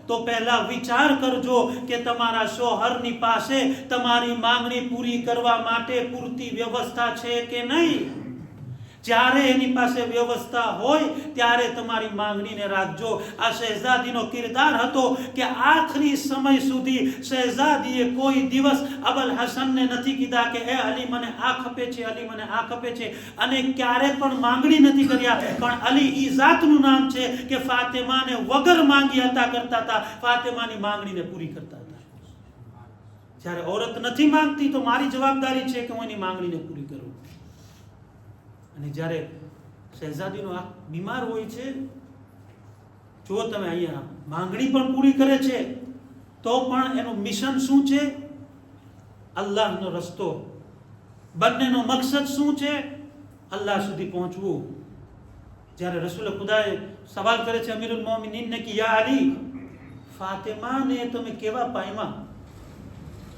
તો પહેલા વિચાર કરજો કે તમારા શોહરની પાસે તમારી માંગણી પૂરી કરવા માટે પૂરતી વ્યવસ્થા છે કે નહીં. જ્યારે એની પાસે વ્યવસ્થા હોય ત્યારે તમારી માંગણીને રાખજો. આ શહેઝાદીનો કિરદાર હતો કે આખરી સમય સુધી શહેઝાદીએ કોઈ દિવસ અબલ હસનને નથી કીધા કે એ અલી મને આ ખપે છે, અલી મને આ ખપે છે, અને ક્યારે પણ માંગણી નથી કર્યા. પણ અલી ઈ જાતનું નામ છે કે ફાતિમાને વગર માંગી હતા કરતા હતા, ફાતિમાની માંગણીને પૂરી કરતા હતા. જ્યારે औरत નથી માંગતી તો મારી જવાબદારી છે કે હું એની માંગણીને પૂરી કરું. અને જ્યારે શહેઝાદીનો આ બીમાર હોય છે, જો તમે અહીંયા માંગણી પણ પૂરી કરે છે તો પણ એનું મિશન શું છે? અલ્લાહનો રસ્તો. બંનેનો મકસદ શું છે? અલ્લાહ સુધી પહોંચવું. જ્યારે રસૂલ ખુદાએ સવાલ કરે છે અમીરુલ મોમિનીનને કે યા અલી, ફાતિમાને તમે કેવા પાયમાં?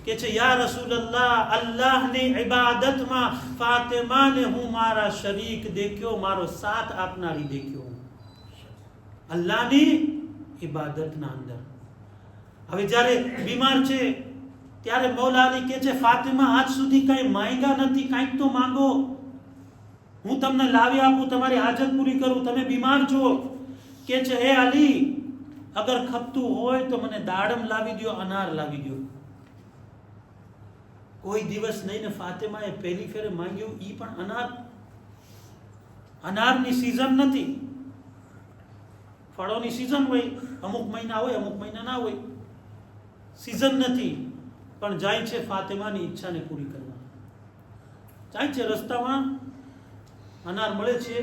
કે છે યા રસૂલલ્લાહ, અલ્લાહની ઇબાદતમાં ફાતિમાને હું મારા શરીક દેખ્યો, મારો સાથ આપનારી દેખ્યો, અલ્લાહની ઇબાદતના અંદર. હવે જ્યારે બીમાર છે ત્યારે મૌલા અલી કહે છે ફાતિમા આજ સુધી કઈ માંગ્યા નથી, કંઈક તો માંગો, હું તમને લાવી આપું, તમારી હાજત પૂરી કરું, તમે બીમાર છો. કે છે એ અલી, અગર ખપતું હોય તો મને દાડમ લાવી દો, અનાર લાવી દો. કોઈ દિવસ નહીં ને ફાતિમાએ પહેલી ફેરે માંગ્યું ઈ પણ અનાર. અનારની સીઝન નથી, ફળોની સીઝન હોય, અમુક મહિના હોય, અમુક મહિના ના હોય, સીઝન નથી. પણ જાય છે ફાતિમાની ઈચ્છાને પૂરી કરવા. જાય છે રસ્તામાં અનાર મળે છે,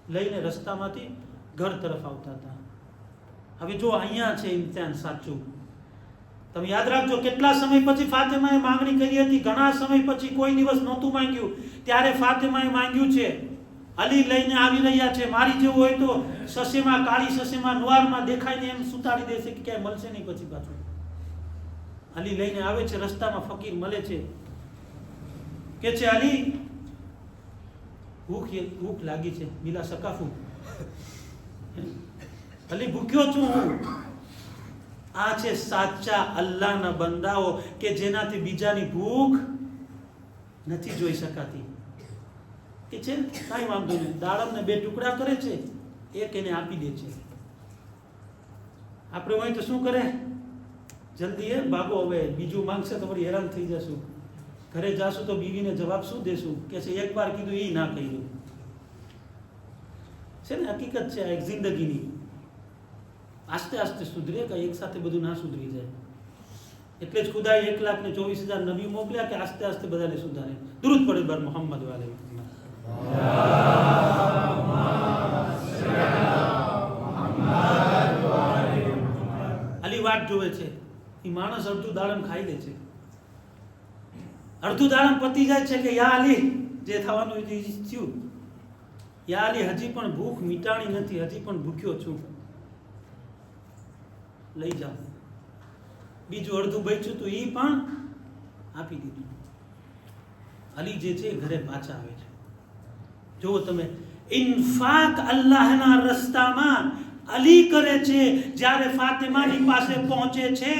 લઈને રસ્તામાંથી ઘર તરફ આવતા હતા. હવે જો અહીંયા છે ઇમ્તિહાન સાચું. તમે યાદ રાખજો કેટલા સમય પછી ફાતિમાએ માંગણી કરી હતી. ઘણા સમય પછી, કોઈ દિવસ નહોતું માંગ્યું, ત્યારે ફાતિમાએ માંગ્યું છે. અલી લઈને આવી રહ્યા છે. મારી જેવું હોય તો સસેમાં, કાળી સસેમાં, નવારમાં દેખાઈને એમ સુતાડી દેશે કે ક્યાંય મળશે નહીં પછી પાછું. અલી લઈને આવે છે, રસ્તામાં ફકીર મળે છે. કે છે અલી, ભૂખ લાગી છે, મિલા સકાફું. અલી ભૂખ્યો છું હું. આ છે સાચા અલ્લાહના બંદાઓ કે જેનાથી બીજાની ભૂખ નથી જોઈ શકાતી. કે છે કાંઈ વાંધો નહીં, દાડમને 2 ટુકડા કરે છે, એક એને આપી દે છે. આપણે હોય તો શું કરે? જલ્દી એ ભાગો, હવે બીજું માંગશે તો વળી હેરાન થઈ જશું. ઘરે જાશું તો બીવીને જવાબ શું દેશું? કે છે એકવાર કીધું એ ના કહ્યું. છે ને, હકીકત છે આ એક જિંદગીની. આસ્તે આસ્તે સુધરે, કે એક સાથે બધું ના સુધરી જાય. એટલે જ ખુદાએ 1,24,000 નબી મોકલ્યા કે આસ્તે આસ્તે બધાને સુધારે. દુરૂદ પડે બર મોહમ્મદ વાલે. અલી વાટ જોવે છે. એ માણસ અડધું દાડમ ખાઈ લે છે, અડધું દાડમ પતી જાય છે કે યા અલી, જે થવાનું થયું. યા અલી, હજી પણ ભૂખ મિટાણી નથી, હજી પણ ભૂખ્યો છું, લઈ જાઓ. બીજું અડધું બચ્યું તો એ પણ આપી દીધું. અલી જે છે ઘરે પાછા આવે છે. જો તમે ઇન્ફાક અલ્લાહના રસ્તામાં અલી કરે છે. જ્યારે ફાતિમાની પાસે પહોંચે છે,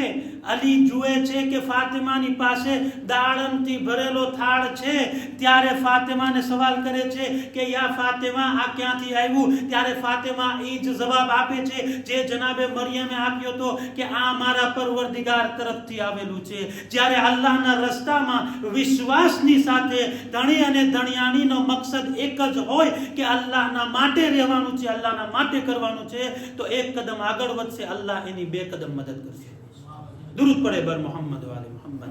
અલી જુએ છે કે ફાતિમાની પાસે દાડમથી ભરેલો થાળ છે. ત્યારે ફાતિમાને સવાલ કરે છે કે યા ફાતિમા, આ ક્યાંથી આવ્યું? ત્યારે ફાતિમા એ જ જવાબ આપે છે જે જનાબે મરિયમે આપ્યો હતો કે આ મારા પરવરદિગાર તરફથી આવેલું છે. જ્યારે અલ્લાહના રસ્તામાં વિશ્વાસની સાથે ધણી અને ધણિયાણીનો મકસદ એક જ હોય કે અલ્લાહના માટે રહેવાનું છે, અલ્લાહના માટે કરવાનું છે, તો એક કદમ આગળ વધશે, અલ્લાહ એની 2 કદમ મદદ કરશે. દુરૂદ પડે બર મોહમ્મદ વાલે મોહમ્મદ.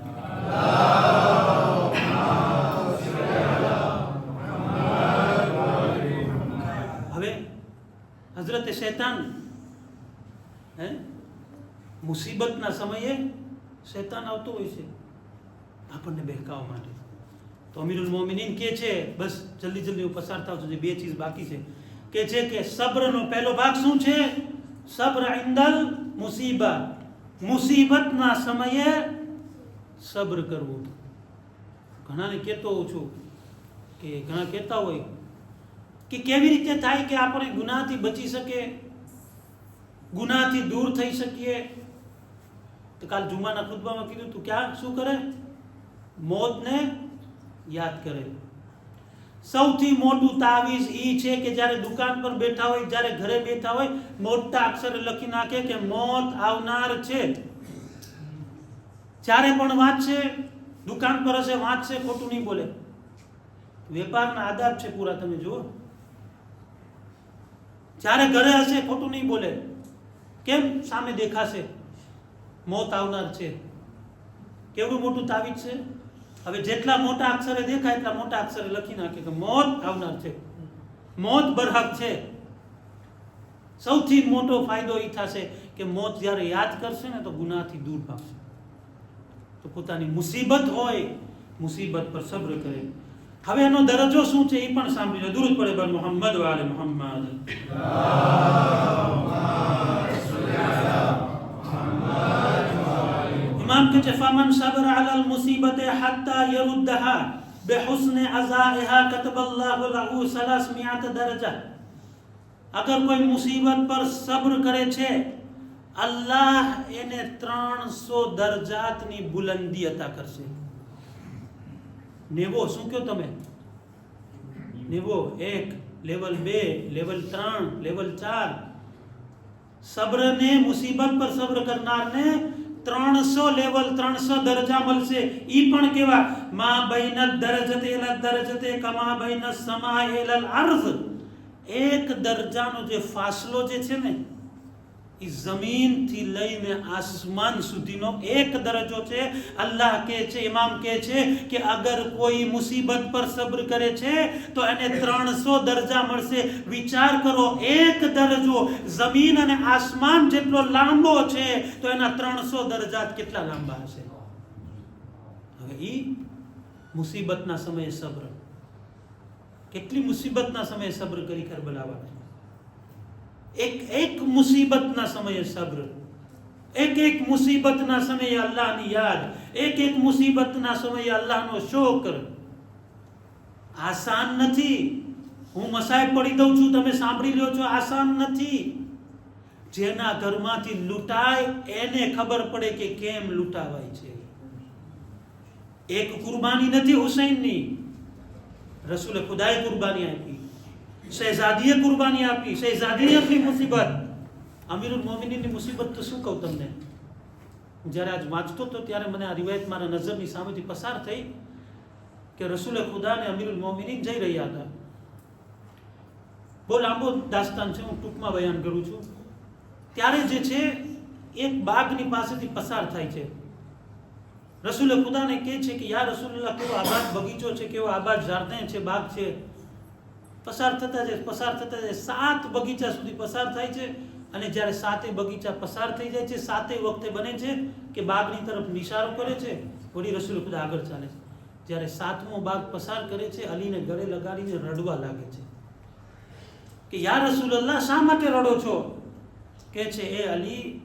હવે હઝરત શૈતાન મુસીબતના સમયે શૈતાન આવતો હોય છે આપણને બહેકાવવા માટે. તો અમીરુલ મોમિનીન કહે છે, બસ જલ્દી પસાર થાવ છો, જે 2 ચીજ બાકી છે, કે છે કે સબ્રનો પહેલો ભાગ શું છે? સબ્ર ઇન્દલ મુસીબા, મુસીબતના સમયે સબ્ર કરવું. ઘણાને કહેતો હોઉં છું કે ઘણા કહેતા હોય કે કેવી રીતે થાય કે આપણે ગુનાહથી બચી શકીએ, ગુનાહથી દૂર થઈ શકીએ. તો કાલ જુમાના ખુતબામાં કીધું તું ક્યાં શું કરે? મોતને યાદ કરે. સૌથી મોટું તાવીઝ ઈ છે કે જ્યારે દુકાન પર બેઠા હોય, જ્યારે ઘરે બેઠા હોય, મોટા અક્ષરે લખી નાખે કે મોત આવનાર છે. જ્યારે પણ વાંચશે, દુકાન પર હશે વાંચશે, ખોટું નહીં બોલે. વેપારના આદાબ છે પૂરા, તમે જુઓ. જ્યારે ઘરે હશે ખોટું નહીં બોલે. કેમ? સામે દેખાશે મોત આવનાર છે. કેવડું મોટું તાવીજ છે. હવે જેટલા મોટા અક્ષરે દેખાય એટલા મોટા અક્ષરે લખી નાખે કે મોત આવનાર છે, મોત બરહક છે. સૌથી મોટો ફાયદો એ થશે કે મોત જ્યારે યાદ કરશે ને તો ગુનાહથી દૂર ભાગશે. તો પોતાની મુસીબત હોય, મુસીબત પર સબ્ર કરે. હવે એનો દરજ્જો શું છે એ પણ સાંભળી લો. દુરૂદ પડે બર મોહમ્મદ વાલે મોહમ્મદ. ઇમામ કહે છે, ફમન સબર અલા મુસીબત હત્તા યરુદ્દહા બિહુસ્ન અઝાઇહા કતબલ્લાહુ લહુ 300 દરજા. અગર કોઈ મુસીબત પર સબ્ર કરે છે, અલ્લાહ એને 300 દરજાતની બુલંદી અતા કરશે. નેવો શું કહો તમે? નેવો 1, લેવલ 2, લેવલ 3, લેવલ 4. સબ્રને, મુસીબત પર સબ્ર કરનારને 300 લેવલ, 300 દરજા મળશે. ઈ પણ કેવા? મા બૈન દરજતે ઇલા દરજતે કમા બૈન સમા ઇલા અર્ઝ. એક દરજાનો જે ફાસલો જે છે ને, એ જમીનથી લઈને આસમાન સુધીનો એક દરજ્જો છે. અલ્લાહ કહે છે, ઇમામ કહે છે કે અગર કોઈ મુસીબત પર સબ્ર કરે છે તો એને 300 દરજા મળશે. વિચાર કરો, એક દરજ્જો જમીન અને આસમાન જેટલો લાંબો છે તો એના 300 દરજાત કેટલા લાંબા હશે? હવે ઈ મુસીબતના સમયે સબ્ર. કેટલી મુસીબતના સમયે સબ્ર કરી કરબલાવાળા. એક મુસીબતના સમયે સબ્ર, એક મુસીબતના સમયે અલ્લાહની યાદ, એક મુસીબતના સમયે અલ્લાહનો શુક્ર. આસાન નથી. હું મસાઈબ પડી દઉં છું, તમે સાંભળી લ્યો છો, આસાન નથી. જેના ઘરમાંથી લૂંટાય એને ખબર પડે કે કેમ લૂંટાવાય છે. એક કુરબાની નથી હુસૈનની, રસૂલે ખુદાએ કુરબાની આપી, શહેઝાદીએ કુરબાની આપી, શહેઝાદીએ આપી મુસીબત. અમીરુલ મોમિનીનની મુસીબત તો શું કહું તમને. જ્યારે આજ વાંચતો હતો ત્યારે મને આ રિવાયત મારા નજરની સામેથી પસાર થઈ કે રસૂલે ખુદા ને અમીરુલ મોમિનીન જઈ રહ્યા હતા. બહુ લાંબો દાસ્તાન છે, હું ટૂંકમાં બયાન કરું છું. ત્યારે જે છે એક બાગની પાસેથી પસાર થાય છે. રસૂલે ખુદાને કહે છે કે યા રસૂલુલ્લાહ, કેવો આબાદ બગીચો છે, કેવો આબાદ જાર્દેન છે, બાગ છે. પસાર થતા જાય 7 બગીચા સુધી પસાર થાય છે. અને જ્યારે 7 બગીચા પસાર થઈ જાય છે, 7 વખતે બને છે કે બાગની તરફ નિશારો કરે છે, વળી રસૂલ ખુદા આગળ ચાલે છે. જ્યારે 7મો બાગ પસાર કરે છે, અલીને ગળે લગાડીને રડવા લાગે છે કે યા રસૂલલ્લાહ, શા માટે રડો છો? કહે છે, એ અલી,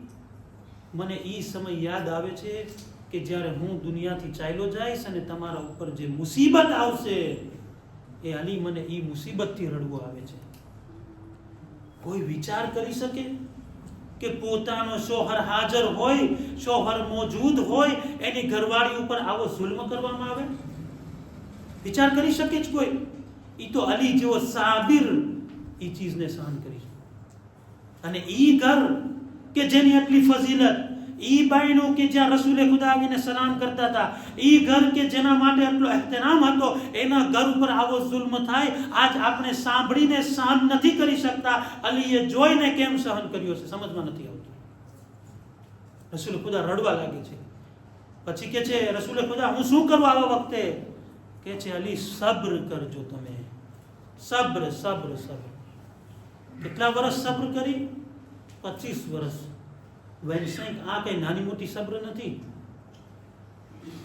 મને ઈ સમય યાદ આવે છે કે જ્યારે હું દુનિયાથી ચાલ્યો જઈશ અને તમારા ઉપર જે મુસીબત આવશે, એ અલી, મને ઈ મુસીબતથી રડવું આવે છે. કોઈ વિચાર કરી શકે કે પોતાનો શોહર હાજર હોય, શોહર મોજૂદ હોય, એની ઘરવાળી ઉપર આવો જુલ્મ કરવામાં આવે? વિચાર કરી શકે જ કોઈ? ઈ તો અલી જેવો સાબિર ઈ ચીજને સહન કરી શકે. અને ઈ ઘર કે જેની આટલી ફઝીલત, ઈ બાયણું કે જ્યાં રસૂલે ખુદા આવીને સલામ કરતા હતા, ઈ ઘર કે જેના માટે આટલો એહતરામ હતો, એના ઘર ઉપર આવો જુલ્મ થાય, આજ આપણે સાંભળીને સહન નથી કરી શકતા. અલીએ જોઈને કેમ સહન કર્યો છે સમજમાં નથી આવતું. રસૂલ ખુદા રડવા લાગે છે. પછી કે છે રસૂલે ખુદા હું શું કરું આવા વખતે? કે છે અલી સબ્ર કરજો તમે, સબ્ર સબ્ર સબ્ર. કેટલા વર્ષ સબ્ર કરી? 25 વર્ષ. વૈંસૈક આ કઈ નાની મોટી સબ્ર નથી.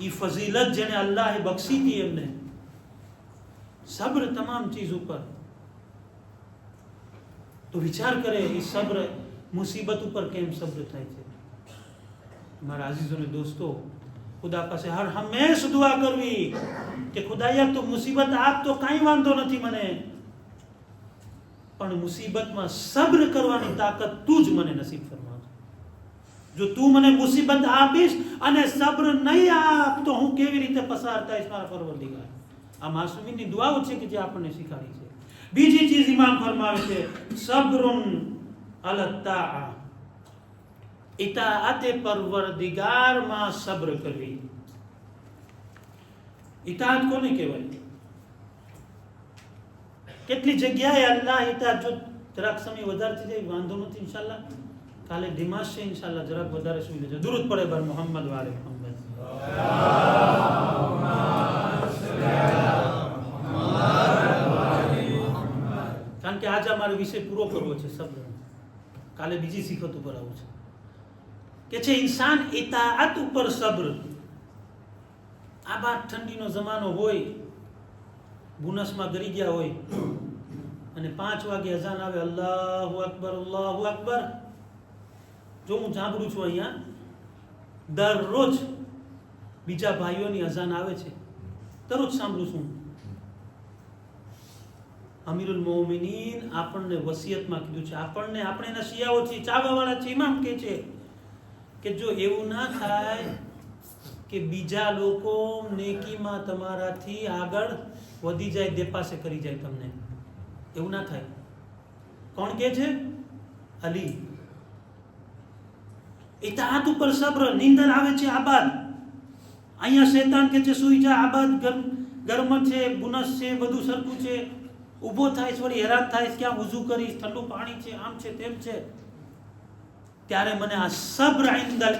ઈ ફઝીલત જેને અલ્લાહે બક્ષી હતી એમને, સબ્ર તમામ ચીજ ઉપર. તો વિચાર કરે ઈ સબ્ર મુસીબત ઉપર કેમ સબ્ર થાય છે. મારા અઝીઝો ને દોસ્તો, ખુદા પાસે હર હંમેશ દુઆ કરવી કે ખુદાયા તું મુસીબત આપ તો કાંઈ વાંધો નથી મને, પણ મુસીબતમાં સબ્ર કરવાની તાકાત તું જ મને નસીબ ફરમાવ. જો તું મને મુસીબત આપીશ અને સબ્ર નહીં આપ તો હું કેવી રીતે પસાર થઈશ મારા પરવરદિગાર. આ માસૂમીની દુઆઓ છે કે જે આપણને શીખાડી છે. બીજી ચીજ ઇમામ ફરમાવે છે સબ્રુન અલા તાઆ, ઇતાઅતે પરવરદિગારમાં સબ્ર કરવી. ઇતાઅત કોને કહેવાય? કેટલી જગ્યાએ અલ્લાહ ઇતાઅત, જો જરાક સમય વધારે થઈ જાય વાંધો નથી, ઇન્શાલ્લાહ કાલે દિમાશ છે, ઇન્શાલ્લાહ જરાક વધારે સુઈ લેજો. દુરૂદ પડે બર મોહમ્મદ વાલે મોહમ્મદ. કારણ કે આજે અમારો વિષય પૂરો કરવો છે સબ્ર. કાલે બીજી સિફત ઉપર આવું છે કે છે ઇન્સાન ઇતાઅત ઉપર સબ્ર. આ બાદ ઠંડીનો જમાનો હોય, બુનસમાં ગરી ગયા હોય અને 5 વાગે અઝાન આવે, અલ્લાહુ અકબર અલ્લાહુ અકબર. જો હું સાંભળું છું અહીંયા દરરોજ બીજા ભાઈઓની અઝાન આવે છે, દરરોજ સાંભળું છું. અમીરુલ મોમિનીન આપણને વસિયતમાં કીધું છે, આપણે એના શિયાઓ છીએ, ચાવાવાળા છે. ઇમામ કહે છે કે જો એવું ના થાય કે બીજા લોકો નેકીમાં તમારાથી આગળ વધી જાય, દેપાસે કરી જાય તમને, એવું ના થાય. કોણ કહે છે? અલી. ઇતાઅત ઉપર સબ્ર. નીંદર આવે છે આબાદ, અહીંયા શૈતાન કે છે સુઈ જા, આબાદ ગરમ છે, બુનસ છે, બધું સરખું છે, ઊભો થાય વળી હેરાન થાય, ક્યાં wuzu કરીશ, ઠંડુ પાણી છે, આમ છે તેમ છે. ત્યારે મને આ સબ્ર ઇન્દલ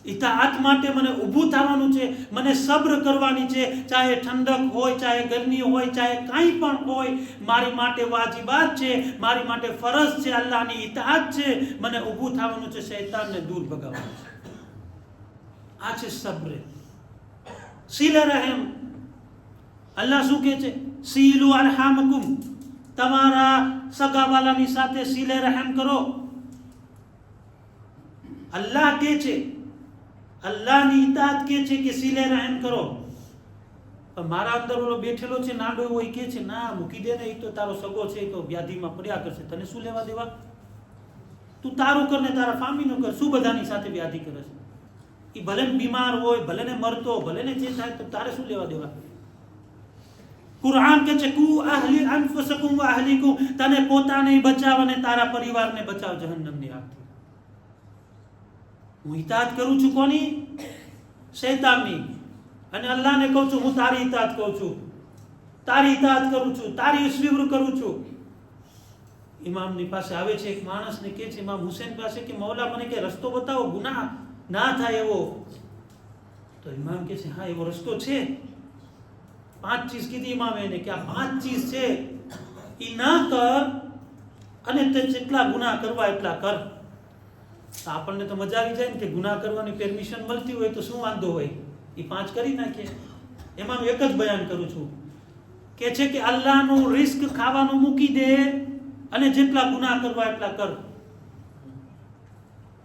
ઇતાઅત માટે મને ઊભું થવાનું છે, મને સબ્ર કરવાની છે. ચાહે ઠંડક હોય, ચાહે ગરમી હોય, ચાહે કાંઈ પણ હોય, મારી માટે વાજિબાત છે, મારી માટે ફરજ છે, અલ્લાહની ઇતાઅત છે. મને ઊભું થવાનું છે, શૈતાનને દૂર ભગાવવાનું છે. આ છે સબ્ર. સિલે રહેમ. અલ્લાહ શું કહે છે? સીલુ અરહામકુમ, તમારા સગાવાલાની સાથે સિલે રહેમ કરો. અલ્લાહ કહે છે, અલ્લાહની ઇતાઅત કહે છે કે સિલે રહેમ કરો. પણ મારા અંદર ઓલો બેઠેલો છે નાડો એવો, એ કહે છે ના મૂકી દે ને, એ તો તારો સગો છે, એ તો વ્યાધિમાં પડ્યા કરશે, તને શું લેવા દેવા? તું તારું કર ને તારા ફામીનું કર, શું બધાની સાથે વ્યાધિ કરે છે? એ ભલે બીમાર હોય, ભલે ને મરતો, ભલે ને જે થાય, તો તારે શું લેવા દેવા? કુરાન કહે છે કુ અહલી અનફુસકુમ વ અહલીકુમ, તને પોતાને બચાવ અને તારા પરિવારને બચાવ જહન્નમની આગથી. હું ઇતાઅત કરું છું કોની? શૈતાનની. અને અલ્લાહને કહું છું હું તારી ઇતાઅત કરું છું, તારી ઇતાઅત કરું છું, તારી ઇસ્વીવૃ કરું છું. ઇમામની પાસે આવે છે એક માણસને કહે છે, ઇમામ હુસૈન પાસે, કે મૌલા મને કે રસ્તો બતાવો ગુનાહ ના થાય એવો. તો ઇમામ કહે છે હા એવો રસ્તો છે. 5 ચીજ કીધી ઇમામે એને કે આ 5 ચીજ છે, એ ના કર અને તે જેટલા ગુનાહ કરવા એટલા કર. આપણને તો મજા આવી જાય ને કે ગુનાહ કરવાની પરમિશન મળતી હોય તો શું વાંધો હોય, એ 5 કરી નાખીએ. એમાં એક જ બયાન કરું છું કે છે કે અલ્લાહનું રિસ્ક ખાવાનું મૂકી દે અને જેટલા ગુનાહ કરવા એટલા કર.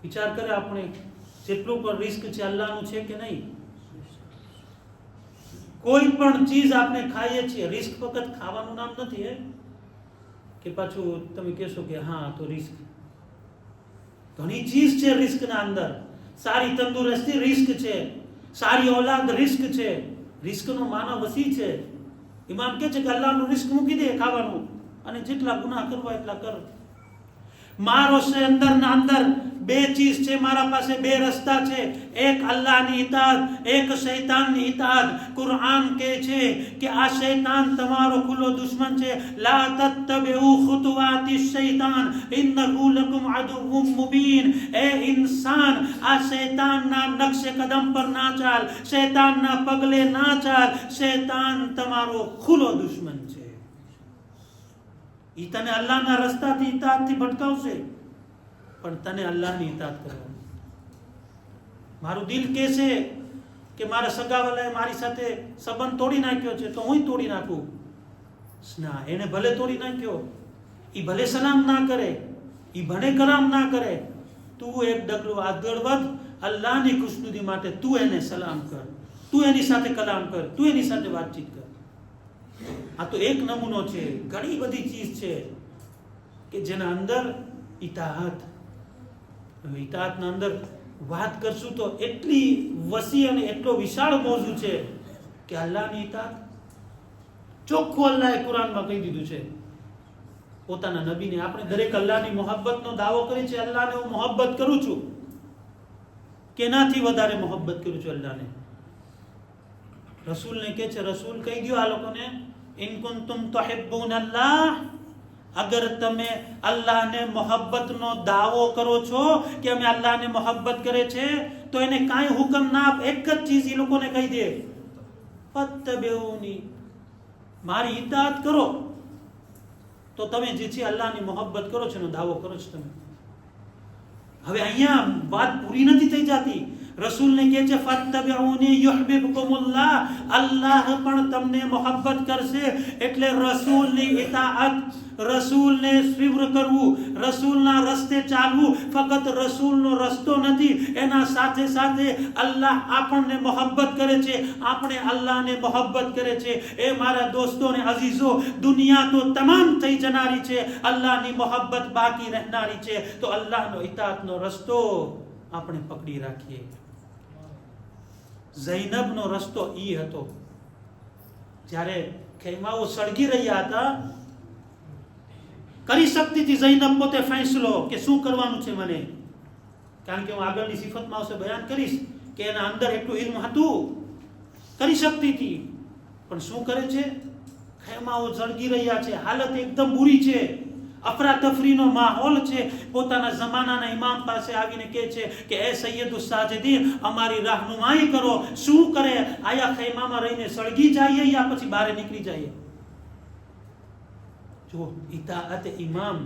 વિચાર કરે આપણે જેટલું પણ રિસ્ક છે અલ્લાહનું છે કે નહીં? કોઈ પણ ચીજ આપણે ખાઈએ છીએ, રિસ્ક ફક્ત ખાવાનું નામ નથી હે કે પાછું તમે કહેશો કે હા તો રિસ્ક. ઘણી ચીજ છે રિસ્કના અંદર. સારી તંદુરસ્તી રિસ્ક છે, સારી औलाद રિસ્ક છે. રિસ્કનો માના વસી છે. ઇમામ કહે છે કે અલ્લાહનું રિસ્ક મૂકી દે ખાવાનું અને જેટલા ગુનાહ કરવા એટલા કર. મારો છે અંદરના અંદર બે ચીજ છે મારા પાસે, બે રસ્તા છે, એક અલ્લાહની ઇતાત, એક શૈતાનની ઇતાત. કુરાન કહે છે કે આ શૈતાન તમારો ખુલ્લો દુશ્મન છે. લા તત્તબિઉ ખુતુવાતિ શૈતાન ઇન્નહુ લકુમ અદુવ્વુમ મુબીન. એ ઇન્સાન, આ શૈતાનના નકશે કદમ પર ના ચાલ, શૈતાનના પગલે ના ચાલ. શૈતાન તમારો ખુલ્લો દુશ્મન છે. ઈ તને અલ્લાહના રસ્તાથી ઇતાતથી ભટકાવશે, પણ તને અલ્લાહની ઇતાત કરવાની. મારું દિલ કહે છે કે મારા સગાવાલાએ મારી સાથે સંબંધ તોડી નાખ્યો છે, તો હું તોડી નાખું. ના, એને ભલે તોડી નાખ્યો, ઈ ભલે સલામ ના કરે, ઈ ભલે કલામ ના કરે, તું એક ડગલું આગળ વધ. અલ્લાહની ખુશનુદી માટે તું એને સલામ કર, તું એની સાથે કલામ કર, તું એની સાથે વાતચીત કર. આ તો એક નમૂનો છે. ઘણી બધી ચીજ છે કે જેના અંદર ઇતાઅત. ઇતાઅતના અંદર વાત કરશું તો એટલી વસી અને એટલો વિશાળ મોજું છે કે અલ્લાહની ઇતાઅત ચોખ્ખું અલ્લાહે કુરાનમાં કહી દીધું છે પોતાના નબીને. આપણે દરેક અલ્લાહની મોહબ્બતનો દાવો કરીએ છીએ, અલ્લાહને હું મોહબ્બત કરું છું. કેનાથી વધારે મોહબ્બત કરું છું અલ્લાહને? રસૂલને કહે છે, રસૂલ કહી દો આ લોકોને, ઇન કુંતુમ તુહિબ્બુનલ્લાહ, અગર તમે અલ્લાહને મોહબ્બતનો દાવો કરો છો કે અમે અલ્લાહને મોહબ્બત કરે છે, તો એને કાંઈ હુકમ ના આપ. એક જ ચીજ એ લોકોને કહી દે, ફત્તબિઉની, મારી ઇતાઅત કરો. તો તમે જે છે અલ્લાહની મોહબ્બત કરો છો એનો દાવો કરો છો તમે. હવે અહીંયા વાત પૂરી નથી થઈ જતી. રસૂલને કહે છે ફત્તબિઉની યુહબિબકુમુલ્લાહ, અલ્લાહ પણ તમને મોહબ્બત કરશે. એટલે રસૂલની ઇતાઅત, રસૂલને સ્વીવર કરવું, રસૂલના રસ્તે ચાલવું ફક્ત રસૂલનો રસ્તો નથી, એના સાથે સાથે અલ્લાહ આપણને મોહબ્બત કરે છે, આપણે અલ્લાહને મોહબ્બત કરે છે. એ મારા દોસ્તો ને અઝીઝો, દુનિયા તો તમામ થઈ જનારી છે, અલ્લાહની મોહબ્બત બાકી રહેનારી છે. તો અલ્લાહનો ઇતાઅતનો રસ્તો આપણે પકડી રાખીએ. ઝૈનબનો રસ્તો ઈ હતો. જ્યારે ખૈમાઓ સળગી રહ્યા હતા, કરી શકતી હતી ઝૈનબ પોતે ફેંસલો કે શું કરવાનું છે મને, કારણ કે હું આગળની સિફતમાં આવશે બયાન કરીશ કે એના અંદર એટલું ઇલ્મ હતું, કરી શકતી હતી. પણ શું કરે છે? ખૈમાઓ સળગી રહ્યા છે, હાલત એકદમ બુરી છે, અફરાતફરીનો માહોલ છે. પોતાના જમાનાના ઇમામ પાસે આવીને કહે છે કે એ સૈયદુ સાજિદીન, અમારી રહેનુમાઈ કરો. શું કરે? આયા ખૈમામાં રહીને સળગી જઈએ યા પછી બહાર નીકળી જઈએ? જો ઇતાઅત ઇમામ.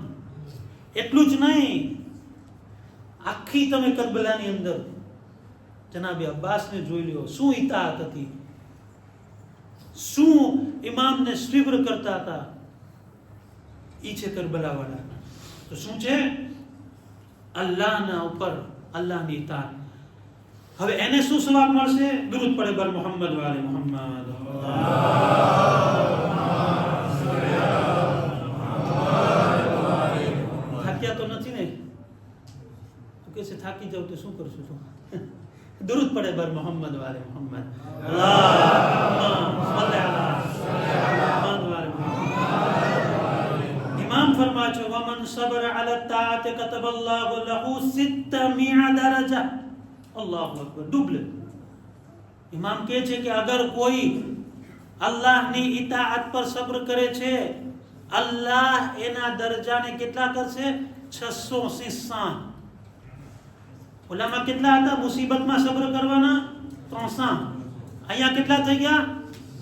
એટલું જ નહીં, આખી તમે કરબલાની અંદર જનાબે અબ્બાસને જોઈ લ્યો, શું ઇતાઅત હતી, શું ઇમામને સ્વીવર કરતા હતા. ઈ છે કરબલા વાળા. તો શું છે? અલ્લાહના ઉપર અલ્લાહની ઇતાઅત. હવે એને શું સવાબ મળશે? દરૂદ પડે બર મોહમ્મદ વાલે મોહમ્મદ. થાક્યા તો નથી ને? તું કે છે થાકી જાવ તો શું કરશું તું? દરૂદ પડે બર મોહમ્મદ વાલે મોહમ્મદ. इमाम फरमाते हैं वमन सबर अला ताअत कतबल्लाहु लहु 600 दरजा. अल्लाहु अकबर. डुबल. इमाम કહે છે કે અગર કોઈ અલ્લાહની ઇતાઅત પર સબ્ર કરે છે, અલ્લાહ એના દરજાને કેટલા કરશે? 660. ઓલામાં કેટલા હતા? મુસીબતમાં સબ્ર કરવાના 300. અહીંયા કેટલા થઈ ગયા?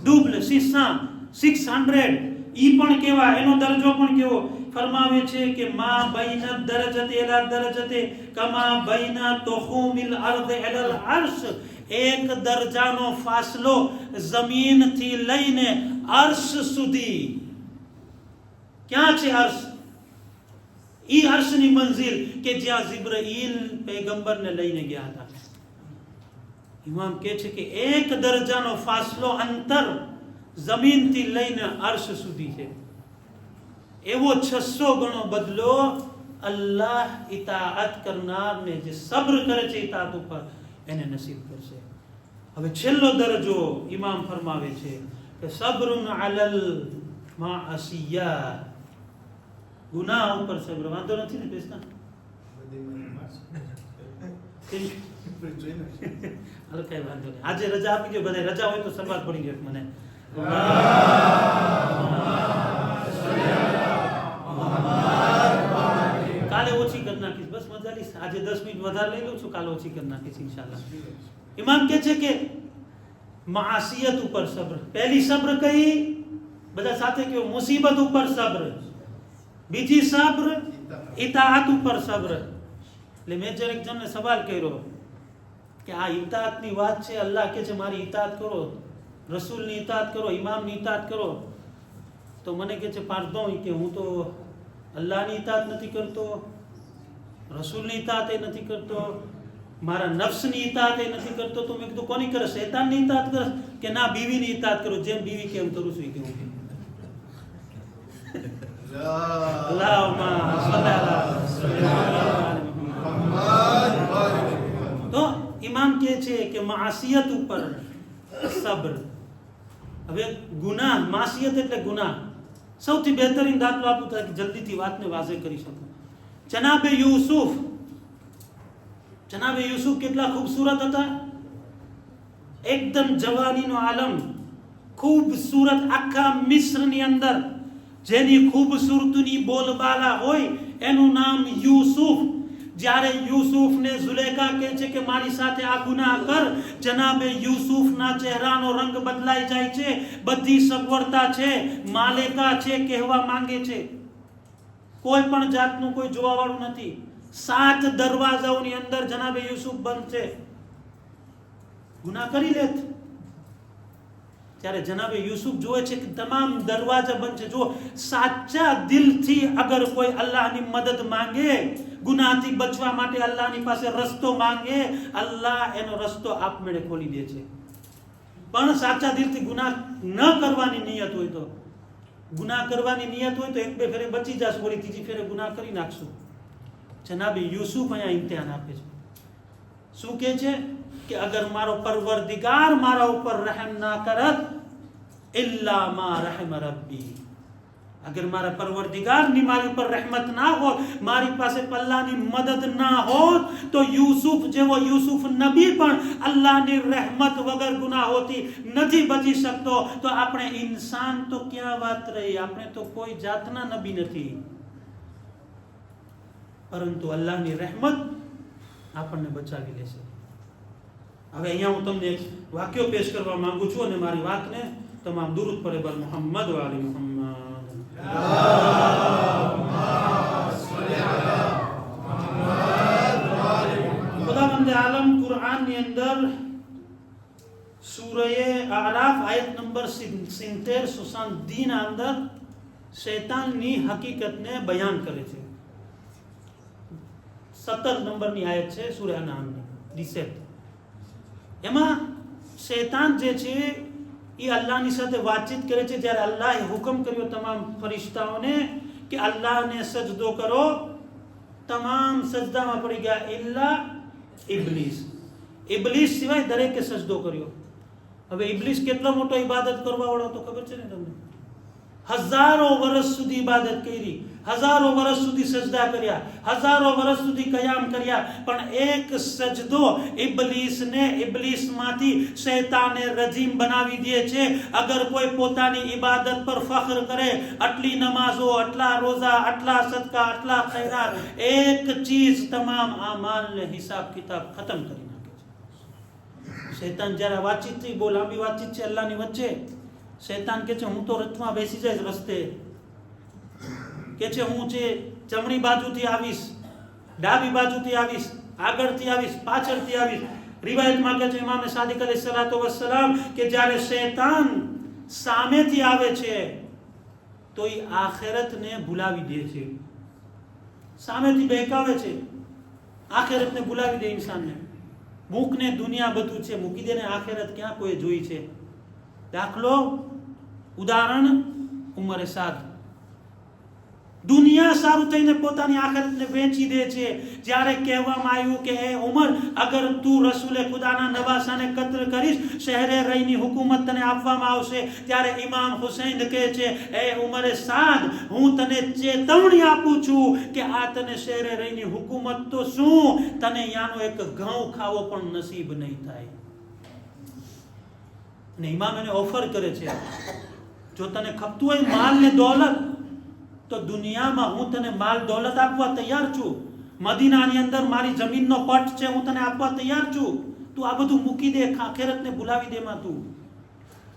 ડુબલ 600. ઈ પણ કેવા, એનો દરજો પણ કેવો? ફરમાવે છે કે મા બૈના દરજતે ઇલા દરજતે કમા બૈના તુખુમિલ અર્દ ઇલલ અર્શ. એક દરજાનો ફાસલો જમીનથી લઈને અર્શ સુધી. ક્યાં છે અર્શ? ઈ અર્શની મંઝિલ કે જ્યાં જિબ્રાઈલ પૈગંબરને લઈને ગયા હતા. ઇમામ કહે છે કે એક દરજાનો ફાસલો, અંતર જમીનથી લઈને અર્શ સુધી છે. એવો 600 ગણો બદલો અલ્લાહ ઇતાઅત કરનારને, જે સબ્ર કરે છે ઇતાઅત ઉપર, એને નસીબ કરશે. હવે છેલ્લો દરજો ઇમામ ફરમાવે છે કે સબ્રુન અલલ માસિયા. ગુનાહ ઉપર સબ્ર. વાંધો નથી ને પેસ્તા? હાલો કઈ વાંધો નહીં, આજે રજા આપી દો બધા, રજા હોય તો શરૂઆત પડી ગઈ મને. કાલે ઓછી કરી નાખીશ, બસ મજા લઈશ. આજે 10 મિનિટ વધારે લઈ લઉં છું, કાલે ઓછી કરી નાખીશ ઇન્શાલ્લાહ. ઇમામ કહે છે કે માસિયત ઉપર સબ્ર. પહેલી સબ્ર કઈ? બધા સાથે કહો, મુસીબત ઉપર સબ્ર. બીજી સબ્ર ઇતાઅત ઉપર સબ્ર. એટલે મેં જરા એક જણને સવાલ કર્યો કે આ ઇતાઅતની વાત છે, અલ્લાહ કહે છે મારી ઇતાઅત કરો, રસૂલની ઇતાઅત કરો, ઇમામની ઇતાઅત કરો, તો મને કહે છે પારધો કે હું તો અલ્લાહની ઇતાઅત નથી કરતો, રસૂલની ઇતાઅત નથી કરતો, મારા નફ્સની ઇતાઅત નથી કરતો. તો મેં કીધું કોની કરે? શૈતાનની ઇતાઅત કરે? કે ના, બીવીની ઇતાઅત કરું, જેમ બીવી કેમ કરું છું કે હું. તો ઇમામ કહે છે કે માસિયત ઉપર સબ્ર. હવે ગુનાહ, માસિયત એટલે ગુનાહ. સૌથી બહેતરીન દાખલો આપું તો જલ્દીથી વાતને વાઝે કરી શકું. જનાબે યુસુફ કેટલા ખૂબસૂરત હતા. એકદમ જવાનીનો આલમ, ખૂબસૂરત. આખા મિસ્રની અંદર જેની ખૂબસૂરતીની બોલબાલા હોય એનું નામ યુસુફ. જ્યારે યુસુફને ઝુલેખા કહે છે કે મારી સાથે આ ગુનાહ કર, જનાબે યુસુફના ચહેરાનો રંગ બદલાઈ જાય છે. બધી સગવડતા છે, માલેકા છે, કહેવા માંગે છે. કોઈ પણ જાતનું કોઈ જોવા વાળું નથી. 7 દરવાજાઓની અંદર જનાબે યુસુફ બંધ છે. ગુનાહ કરી લેત. ત્યારે જનાબે યુસુફ જોવે છે કે તમામ દરવાજા બંધ છે. જો સાચા દિલથી અગર કોઈ અલ્લાહની મદદ માંગે, ગુનાહથી બચવા માટે અલ્લાહની પાસે રસ્તો માંગે, અલ્લાહ એનો રસ્તો આપમેળે ખોલી દે છે. પણ સાચા દિલથી ગુનાહ ન કરવાની નિયત હોય તો, ગુનાહ કરવાની નિયત હોય તો 1-2 ફેરે બચી જશે, વળી ત્રીજી ફેરે ગુનાહ કરી નાખશું. જનાબે યુસુફ અહીંયા ઇમ્તિહાન આપે છે. શું કહે છે કે અગર મારો પરવરદિગાર મારા ઉપર રહેમ ના કરત, ઇલ્લા મા રહેમ રબ્બી, અગર મારા પરવરદિગારની મારી ઉપર રહેમત ના હોત, મારી પાસે અલ્લાહની મદદ ના હોત, તો યુસુફ જેવો યુસુફ નબી પણ અલ્લાહની રહેમત વગર ગુનાહોથી નથી બચી શકતો. તો આપણે ઇન્સાન તો ક્યાં વાત રહી, આપણે તો કોઈ જાતના નબી નથી. પરંતુ અલ્લાહની રહેમત આપણને બચાવી લેશે. હવે અહીંયા હું તમને એક વાક્યો પેશ કરવા માંગુ છું અને મારી વાતને તમામ દુરૂદ પડે બર મુહમ્મદ વ આલી મુહમ્મદ. ખુદાવંદ આલમ કુરઆનની અંદર સૂરહ આરાફ આયત નંબર 70 ના અંદર શૈતાનની હકીકતને બયાન કરે છે. 17 નંબરની આયત છે સૂરહ અનામની, ડિસેપ્ટ. એમાં શૈતાન જે છે એ અલ્લાહની સાથે વાતચીત કરે છે. જ્યારે અલ્લાહે હુકમ કર્યો તમામ ફરિશ્તાઓને કે અલ્લાહને સજદો કરો, તમામ સજદામાં પડી ગયા ઇલ્લા ઇબ્લીસ. ઇબ્લીસ સિવાય દરેકે સજદો કર્યો. હવે ઇબ્લીસ કેટલો મોટો ઇબાદત કરવા વાળો તો ખબર છે ને તમને? હજારો વર્ષ સુધી ઇબાદત કરી, હજારો વર્ષ સુધી સજદા કર્યા, હજારો વર્ષ સુધી કયામ કર્યા, પણ એક સજદો ઇબ્લીસમાંથી શૈતાને રજીમ બનાવી દે છે. અગર કોઈ પોતાની ઇબાદત પર ફખ્ર કરે, આટલી નમાઝો, આટલા રોઝા, આટલા સદકા, આટલા ખૈરાત, એક ચીજ તમામ આમાલને હિસાબ કિતાબ ખતમ કરી નાખે છે. શૈતાન જ્યારે વાતચીત થઈ, બહુ લાંબી વાતચીત છે અલ્લાહની વચ્ચે, શૈતાન કે છે હું તો રથમાં બેસી જઈશ, રસ્તે કે છે હું છે જમણી બાજુથી આવીશ, ડાબી બાજુથી આવીશ, આગળથી આવીશ, પાછળથી આવીશ. રિવાયતમાં કે છે ઇમામ સાદિક અલૈહિસ્સલાતુ વસ્સલામ કે જ્યારે શૈતાન સામેથી આવે છે તો એ આખિરતને ભૂલાવી દે છે. સામેથી બહેકાવે છે, આખિરતને ભૂલાવી દે ઇન્સાનને. મૂકને દુનિયા બધું છે, મૂકી દેને આખિરત ક્યાં કોઈ જોઈ છે. દાખલો, ઉદાહરણ, ઉમરે સાદ દુનિયા સારું થઈને પોતાની આખિરતને વેચી દે છે. જ્યારે કહેવામાં આવ્યું કે હે ઉમર, અગર તું રસૂલે ખુદાના નવાસાને કત્લ કરીશ, શહેરે રહીની હુકુમત તને આપવામાં આવશે. ત્યારે ઇમામ હુસૈન કહે છે, હે ઉમરે સાદ, હું તને ચેતવણી આપું છું કે આ તને શહેરે રહીની હુકુમત તો શું, તને યાનો એક ઘઉં ખાવો પણ નસીબ નહીં થાય. અને ઇમામ એને ઓફર કરે છે, જો તને ખપતું હોય માલ ને દોલત, તો દુનિયામાં હું તને માલ દોલત આપવા તૈયાર છું. મદીનાની અંદર મારી જમીનનો પટ છે, હું તને આપવા તૈયાર છું. તું આ બધું મૂકી દે, આખેરતને ભૂલાવી દે. માં તું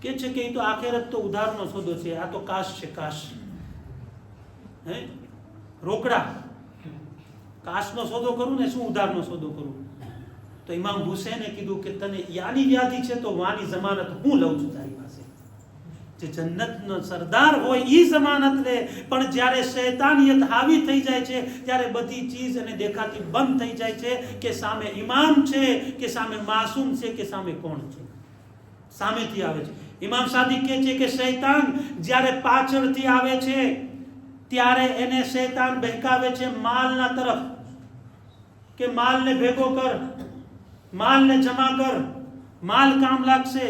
કે છે કે એ તો આખેરત તો ઉધારનો સોદો છે, આ તો કાશ છે, કાશ. હે રોકડા કાશનો સોદો કરું ને શું ઉધારનો સોદો કરું? તો ઇમામ હુસૈને કીધું કે તને યાની વ્યાધિ છે તો વાની જમાનત હું લઉં છું તારી પાસે. જે જન્નતનો સરદાર હોય એ જમાનત લે, પણ જ્યારે શૈતાનિયત હાવી થઈ જાય છે ત્યારે બધી ચીજ એને દેખાતી બંધ થઈ જાય છે કે સામે ઇમામ છે કે સામે માસૂમ છે કે સામે કોણ છે. સામેથી આવે છે. ઇમામ સાદિક કહે છે કે શૈતાન જ્યારે પાછળથી આવે છે ત્યારે એને શૈતાન બહેકાવે છે માલના તરફ, કે માલને ભેગો કર, માલને જમા કર, માલ કામ લાગશે.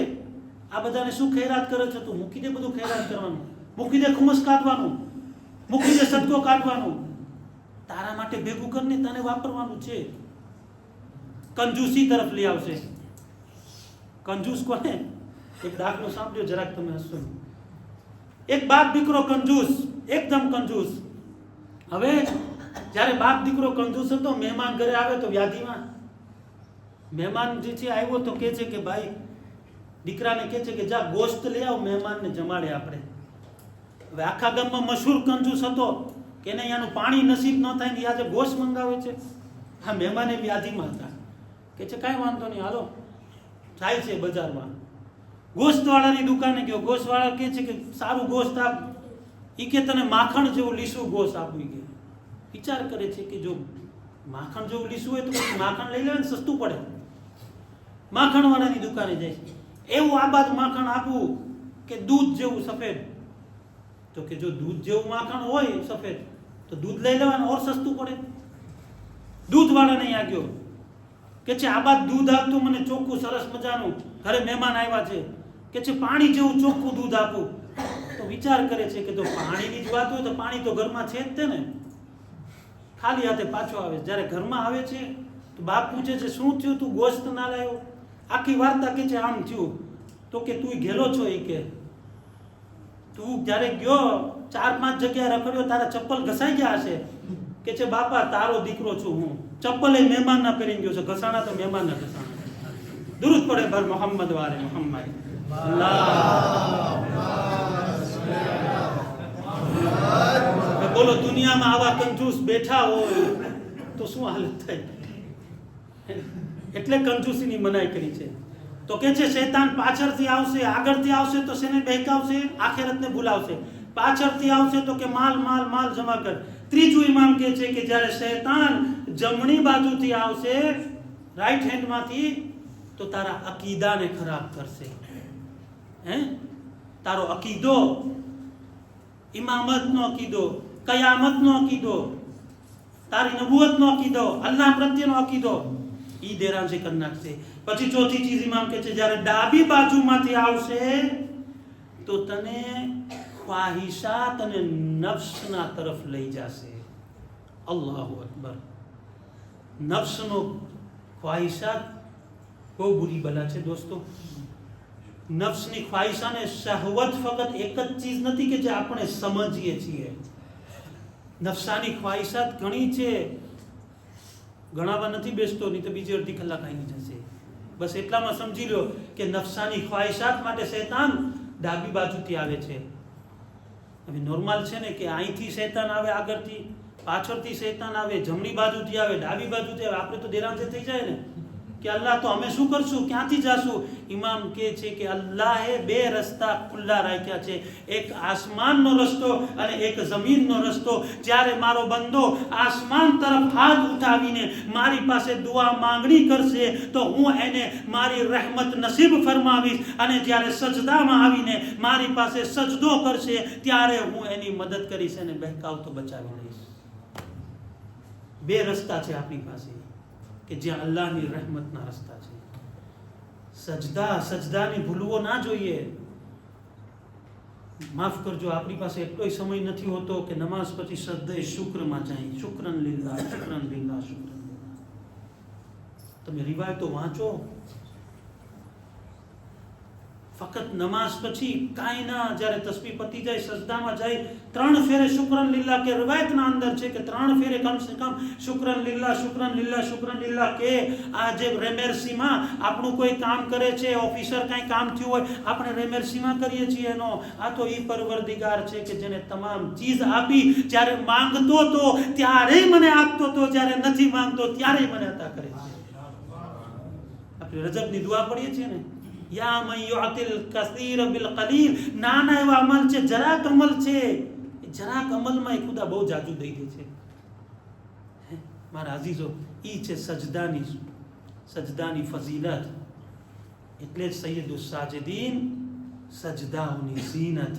આ બધાને શું ખૈરાત કરે છે? તું મૂકી દે બધું ખૈરાત કરવાનું, મૂકી દે ખુમસ કાઢવાનું, મૂકી દે સદકો કાઢવાનું, તારા માટે ભેગું કરીને તને વાપરવાનું છે. કંજૂસી તરફ લઈ આવશે. કંજૂસ કોને? એક દાખલો સાંભળ્યો, જરાક તમે હસશો. એક બાપ દીકરો કંજૂસ, એકદમ કંજૂસ. હવે જ્યારે બાપ દીકરો કંજૂસ હતો, મહેમાન ઘરે આવે તો વ્યાધિમાં મહેમાન જે છે આવ્યો તો કહે છે કે ભાઈ, દીકરાને કહે છે કે જા ગોશ્ત લઈ આવ, મહેમાનને જમાડે આપણે. હવે આખા ગામમાં મશહૂર કંજૂસ હતો કે એને અહીંયાનું પાણી નસીબ ન થાય ને આજે ગોશ્ત મંગાવે છે. આ મહેમાન એ વ્યાધિમાં હતા. કે છે કાંઈ વાંધો નહીં, હાલો. જાય છે બજારમાં, ગોશ્તવાળાની દુકાને ગયો. ગોશ્તવાળા કહે છે કે સારું ગોશ્ત આપ. એ કે તને માખણ જેવું લીસું ગોશ્ત આપી ગયું. વિચાર કરે છે કે જો માખણ જેવું લીસું હોય તો પછી માખણ લઈ લેવાય ને, સસ્તું પડે. માખણવાળાની દુકાને જાય છે. એવું આબાદ માખણ આપવું કે દૂધ જેવું સફેદ. તો કે જો દૂધ જેવું માખણ હોય સફેદ તો દૂધ લઈ લેવાનું, ઓર સસ્તું પડે. દૂધવાળાને અહીંયા ગયો, કે છે આબાદ દૂધ આપતું મને ચોખ્ખું સરસ મજાનું, ઘરે મહેમાન આવ્યા છે, કે છે પાણી જેવું ચોખ્ખું દૂધ આપું. તો વિચાર કરે છે કે જો પાણીની જ વાત હોય તો પાણી તો ઘરમાં છે જ તે ને. ખાલી હાથે પાછો આવે. જ્યારે ઘરમાં આવે છે તો બાપ પૂછે છે શું થયું, તું ગોશ્ત ના લાવ્યો? આખી વાર્તા કે છે આમ થયું. તો કે તું ઘેલો છો? એ કે તું જ્યારે ગયો 4-5 જગ્યાએ રખડ્યો, તારા ચપ્પલ ઘસાઈ ગયા હશે. કે છે બાપા તારો દીકરો છું હું, ચપ્પલ એ મહેમાન ના પહેરીને ગયો છે, ઘસાણા તો મહેમાન ના ઘસાણા. દુરુદ પડે ભર મોહમ્મદ વારે મોહમ્મદ. બોલો, દુનિયામાં આવા કંજૂસ બેઠા હોય તો શું હાલત થાય? એટલે કંજૂસીની મનાઈ કરી છે. તો કે છે શૈતાન પાછળથી આવશે, આગળથી આવશે તો શેને બહેકાવશે? આખિરતને ભૂલાવશે. પાછળથી આવશે તો કે માલ માલ માલ જમા કર. ત્રીજું ઇમામ કહે છે કે જ્યારે શૈતાન જમણી બાજુથી આવશે, રાઈટ હેન્ડમાંથી, તો તારા અકીદાને ખરાબ કરશે. તારો અકીદો, ઇમામતનો અકીદો, કયામતનો અકીદો, તારી નબુવતનો અકીદો, અલ્લાહ પ્રત્યેનો અકીદો, ઈ દેરામજી કરી નાખશે. પછી ચોથી ચીજ ઇમામ કહે છે જ્યારે ડાબી બાજુમાંથી આવશે તો તને ખ્વાહિશાત અને નફ્સના તરફ લઈ જશે. અલ્લાહુ અકબર. નફ્સનો ખ્વાહિશાત બહુ બુરી બલા છે દોસ્તો. નફ્સની ખ્વાહિશા ને શહવત ફક્ત એક જ ચીજ નથી કે જે આપણે સમજીએ છીએ. નફસાની ખ્વાહિશાત ઘણી છે. ગણાવા નથી બેસતો, નહીં તો બીજી અડધી કલાક આવી જશે. બસ એટલામાં સમજી લો કે નફસાની ખ્વાહિશાત માટે શૈતાન ડાબી બાજુથી આવે છે. હવે નોર્મલ છે ને કે અહીંથી શૈતાન આવે, આગળથી, પાછળથી શૈતાન આવે, જમણી બાજુથી આવે, ડાબી બાજુથી આવે. આપણે તો દેરાંતે થઈ જાય ને. કે અલ્લાહ તો અમે શું કરશું, ક્યાંથી જાશું? ઇમામ કહે છે કે અલ્લાહે બે રસ્તા ખુલ્લા રાખ્યા છે, એક આસમાનનો રસ્તો અને એક જમીનનો રસ્તો. જ્યારે મારો બંદો આસમાન તરફ હાથ ઉઠાવીને મારી પાસે દુઆ માંગણી કરશે તો હું એને મારી રહેમત નસીબ ફરમાવીશ, અને જ્યારે સજદામાં આવીને મારી પાસે સજદો કરશે ત્યારે હું એની મદદ કરીશ અને બહેકાવતો બચાવી લઈશ. બે રસ્તા છે આપણી પાસે કે જ્યાં અલ્લાહની રહેમતના રસ્તા છે. સજદાને ભૂલવો ના જોઈએ. માફ કરજો, આપણી પાસે એટલો સમય નથી હોતો કે નમાઝ પછી સજદે શુક્રમાં જાય. શુક્રન લીલ્લાહ, શુક્રન લીલ્લાહ, શુક્રન લીલ્લાહ. તમે રિવાયતો વાંચો. ફક્ત નમાઝ પછી કાંઈ ના, જ્યારે તસ્બીહ પતી જાય સજદામાં જાય 3 ફેરે શુક્રન લીલ્લાહ કે રિવાયતના અંદર છે કે 3 ફેરે કમ સે કમ શુક્રન લીલ્લાહ, શુક્રન લીલ્લાહ, શુક્રન લીલ્લાહ કે. આ જે રેમેરસીમાં આપણું કોઈ કામ કરે છે, ઓફિસર કાંઈ કામ થયું હોય, આપણે રેમેરસીમાં કરીએ છીએ એનો. આ તો ઈ પરવરદિગાર છે કે જેને તમામ ચીજ આપી. જ્યારે માંગતો તો ત્યારે મને આપતો તો, જ્યારે નથી માંગતો ત્યારે મને અતા કરે છે. આપણે રજબની દુઆ પડીએ છીએ ને, યા મન યુઅતિલ કસીર બિલ કલીલ. નાના એવા અમલ છે, જરાક અમલ છે, જરાક અમલમાં ખુદા બહુ જાજુ દઈ દે છે. મારા અઝીઝો, ઈ છે સજદાની ફઝીલત. એટલે જ સૈયદુસ સાજિદીન સજદાઓની ઝીનત.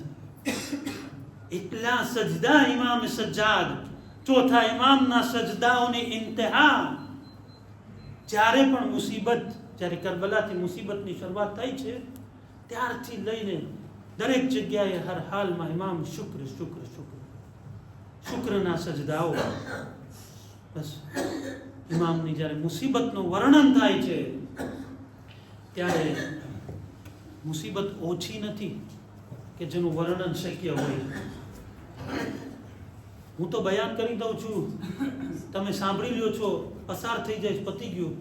એટલા સજદા ઇમામ સજ્જાદ, ચોથા ઇમામના સજદાઓની ઇંતહા. જ્યારે પણ મુસીબત, જ્યારે કરબલાથી મુસીબતની શરૂઆત થઈ છે ત્યારથી લઈને દરેક જગ્યાએ હર હાલમાં ઇમામ શુક્ર શુક્ર શુક્ર શુક્રના સજદાઓ. બસ ઇમામની જ્યારે મુસીબતનું વર્ણન થાય છે ત્યારે મુસીબત ઓછી નથી કે જેનું વર્ણન શક્ય હોય. હું તો બયાન કરી દઉં છું, તમે સાંભળી લ્યો છો, પસાર થઈ જાય, પતી ગયું.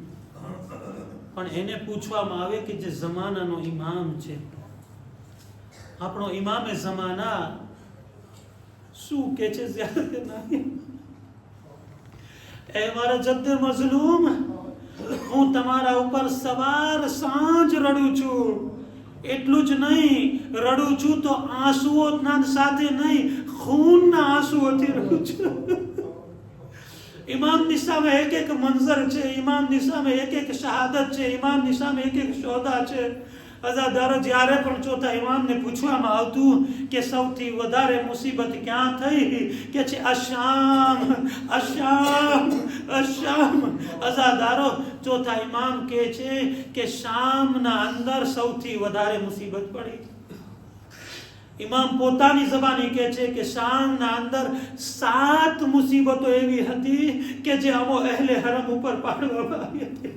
પણ એને પૂછવામાં આવે કે જે જમાનાનો ઇમામ છે, આપણો ઇમામે જમાના શું કે છે? એ મારા જદ્દે મઝલૂમ, હું તમારા ઉપર સવાર સાંજ રડું છું. એટલું જ નહીં, રડું છું તો આંસુઓના સાથે નહીં, ખૂનના આંસુઓથી રડું છું. ઇમામની સામે એક એક મંઝર છે, ઇમામની સામે એક એક શહાદત છે, ઇમામની સામે એક એક શોદા છે. અઝાદારો, જ્યારે પણ ચોથા ઇમામને પૂછવામાં આવતું કે સૌથી વધારે મુસીબત ક્યાં થઈ, કે છે અશામ, અશામ, અશામ. અઝાદારો, ચોથા ઇમામ કહે છે કે શામના અંદર સૌથી વધારે મુસીબત પડી. ઇમામ પોતાની ઝબાની કહે છે કે શામના અંદર 7 મુસીબતો એવી હતી કે જે અમો અહેલે હરમ ઉપર પાડવામાં આવી હતી.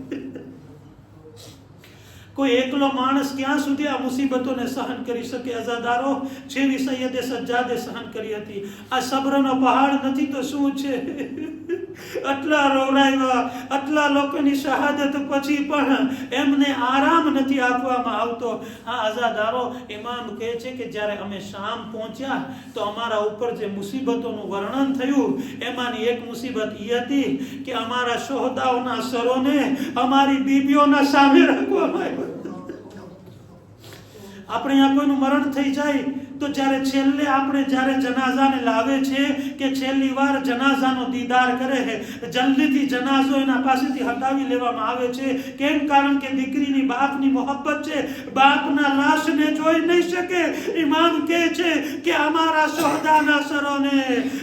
કોઈ એકલો માણસ ક્યાં સુધી આ મુસીબતોને સહન કરી શકે? અઝાદારો, જેવી સૈયદે સજ્જાદે સહન કરી હતી. આ સબ્રનો પહાડ નથી તો શું છે? આટલા રોવડાવ્યા, આટલા લોકોની શહાદત પછી પણ એમને આરામ નથી આપવામાં આવતો. હા અઝાદારો, ઇમામ કહે છે કે જ્યારે અમે શામ પહોંચ્યા તો અમારા ઉપર જે મુસીબતોનું વર્ણન થયું એમાંની એક મુસીબત એ હતી કે અમારા શોહદાઓના સરોને અમારી બીબીઓના સામે રાખવામાં આવ્યા. આપણે અહીંયા કોઈનું મરણ થઈ જાય તો જ્યારે છેલ્લે આપણે જ્યારે જનાઝાને લાવે છે કે છેલ્લી વાર જનાઝાનો દીદાર કરે છે, જલ્દીથી જનાઝો એના પાસેથી હટાવી લેવામાં આવે છે. કેમ? કારણ કે દીકરીની બાપની મોહબ્બત છે, બાપના લાશને જોઈ નહીં શકે. ઇમામ કહે છે કે અમારા શોહદાના સરોને,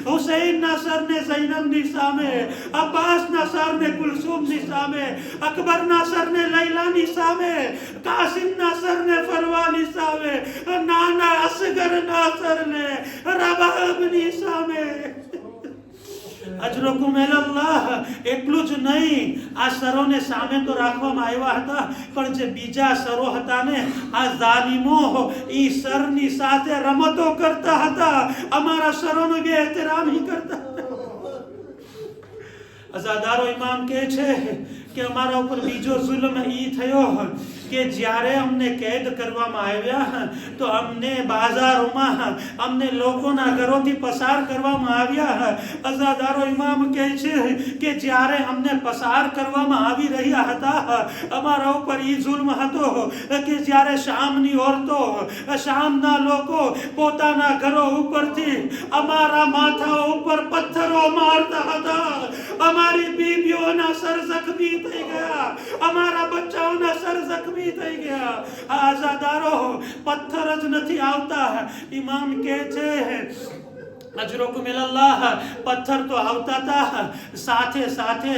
હુસૈનના સરને ઝૈનબની સામે, અબ્બાસના સરને કુલસુમની સામે, અકબરના સરને લૈલાની સામે, કાસિમના સરને ફરવાની સામે, નાના અસગરના સરને રબાબની સામે. અજરકુમ અલ્લાહ. એટલું જ નહીં, આ સરોને સામે તો રાખવામાં આવ્યા હતા, પણ જે બીજા સરો હતા ને, આ ઝાલિમો ઈ સરની સાથે રમતો કરતા હતા, અમારા સરોનો બે એહતરામ ही કરતા. અઝાદારો, ઇમામ કહે છે કે અમારા ઉપર બીજો જુલ્મ ઈ થયો કે જ્યારે અમને કેદ કરવામાં આવ્યા તો અમને બાજારોમાં અમને લોકોના ઘરોથી પસાર કરવામાં આવ્યા. અઝાદારો ઇમામ કહે છે કે જ્યારે અમને પસાર કરવામાં આવી રહ્યા હતા અમારા ઉપર ઈ જુલ્મ હતો કે જ્યારે શામની ઓરતો શામના લોકો પોતાના ઘરો ઉપરથી અમારા માથા ઉપર પથ્થરો મારતા હતા. અમારી બીબીઓના સર જખમી થઈ ગયા, અમારા બચ્ચાઓના સર જખમી થઈ ગયા. આઝાદારો પથ્થર જ નથી આવતા. ઇમામ કહે છે અજરુકુમ ઇલલ્લાહ, પથ્થર તો આવતા હતા, સાથે સાથે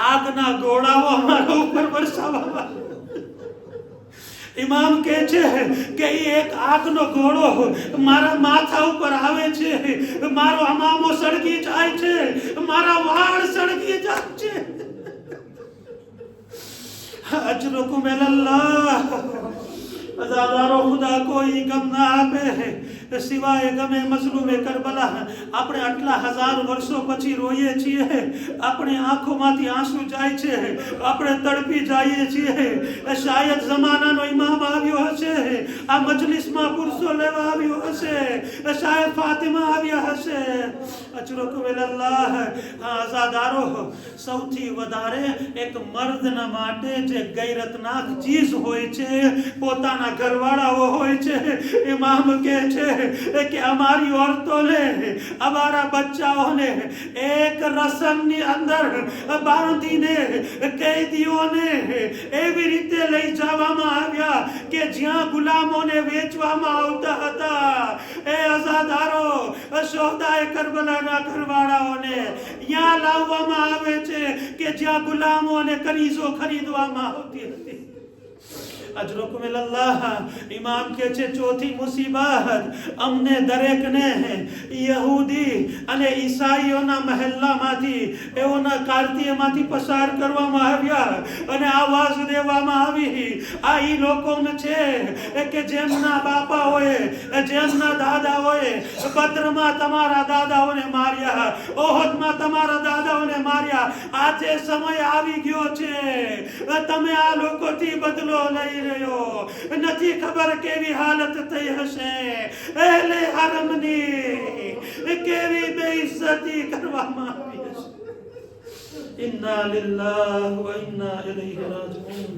આગના ગોળાઓ અમારા ઉપર વરસાવવા. ઇમામ કહે છે કે એક આગનો ગોળો મારા માથા ઉપર આવે છે, મારો હમામો સળગી જાય છે, મારા વાળ સળગી જાય છે. અજરુકુમ ઇલલ્લાહ. અઝાદારો ખુદા કોઈ ગમ ના આપે સિવાય ગમે મઝલૂમે કરબલા. આપણે આટલા હજાર વર્ષો પછી રોઈએ છીએ, આપણી આંખોમાંથી આંસુ જાય છે, આપણે તડપી જઈએ છીએ. શાયદ જમાનાનો ઇમામ આવ્યો હશે, આ મજલિસમાં પુરુષો લેવા આવ્યો હશે, શાયદ ફાતિમા આવ્યા હશે. અજરુકુમ ઇલલ્લાહ. આઝાદારો સૌથી વધારે એક મર્દના માટે જે ગૈરતનાક ચીજ હોય છે પોતાના ઘરવાળાઓ હોય છે. ઇમામ કહે છે કે અમારી औरतोને અમારા બચ્ચાઓને એક રસમની અંદર બાંધીને કેદીઓને એવી રીતે લઈ જવામાં આવ્યા કે જ્યાં ગુલામોને વેચવામાં આવતા હતા. એ આઝાદારો શોહદાએ કરબલાના ઘરવાળાઓને ત્યાં લાવવામાં આવે છે કે જ્યાં ગુલામો અને કનીઝો ખરીદવામાં આવતી હતી. અજરુકુમ ઇલલ્લાહ. ઇમામ કહે છે ચોથી મુસીબત અમને દરેકને યહૂદી અને ઈસાઈઓના મહેલ્લામાંથી એઓના કાર્તિયમાંથી પસાર કરવામાં આવ્યા અને આવાજ દેવામાં આવી આ ઈ લોકોને છે કે જેમના બાપાઓએ જેમના દાદાઓએ બદ્રમાં તમારા દાદાઓને માર્યા, ઓહદમાં તમારા દાદાઓને માર્યા. આજે સમય આવી ગયો છે, તમે આ લોકોથી બદલો લઈ રહ્યો નથી. ખબર કેવી હાલત થઈ હશે, અહેલે હરમની કેવી બેઇજ્જતી કરવામાં આવી હશે. ઇન્ના લિલ્લાહ વ ઇન્ના ઇલૈહિ રાજીઉન.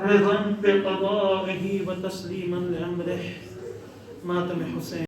રિઝન બિ કદાઇહી વ તસ્લીમન લિઅમ્રિહ. માતમ હુસૈન.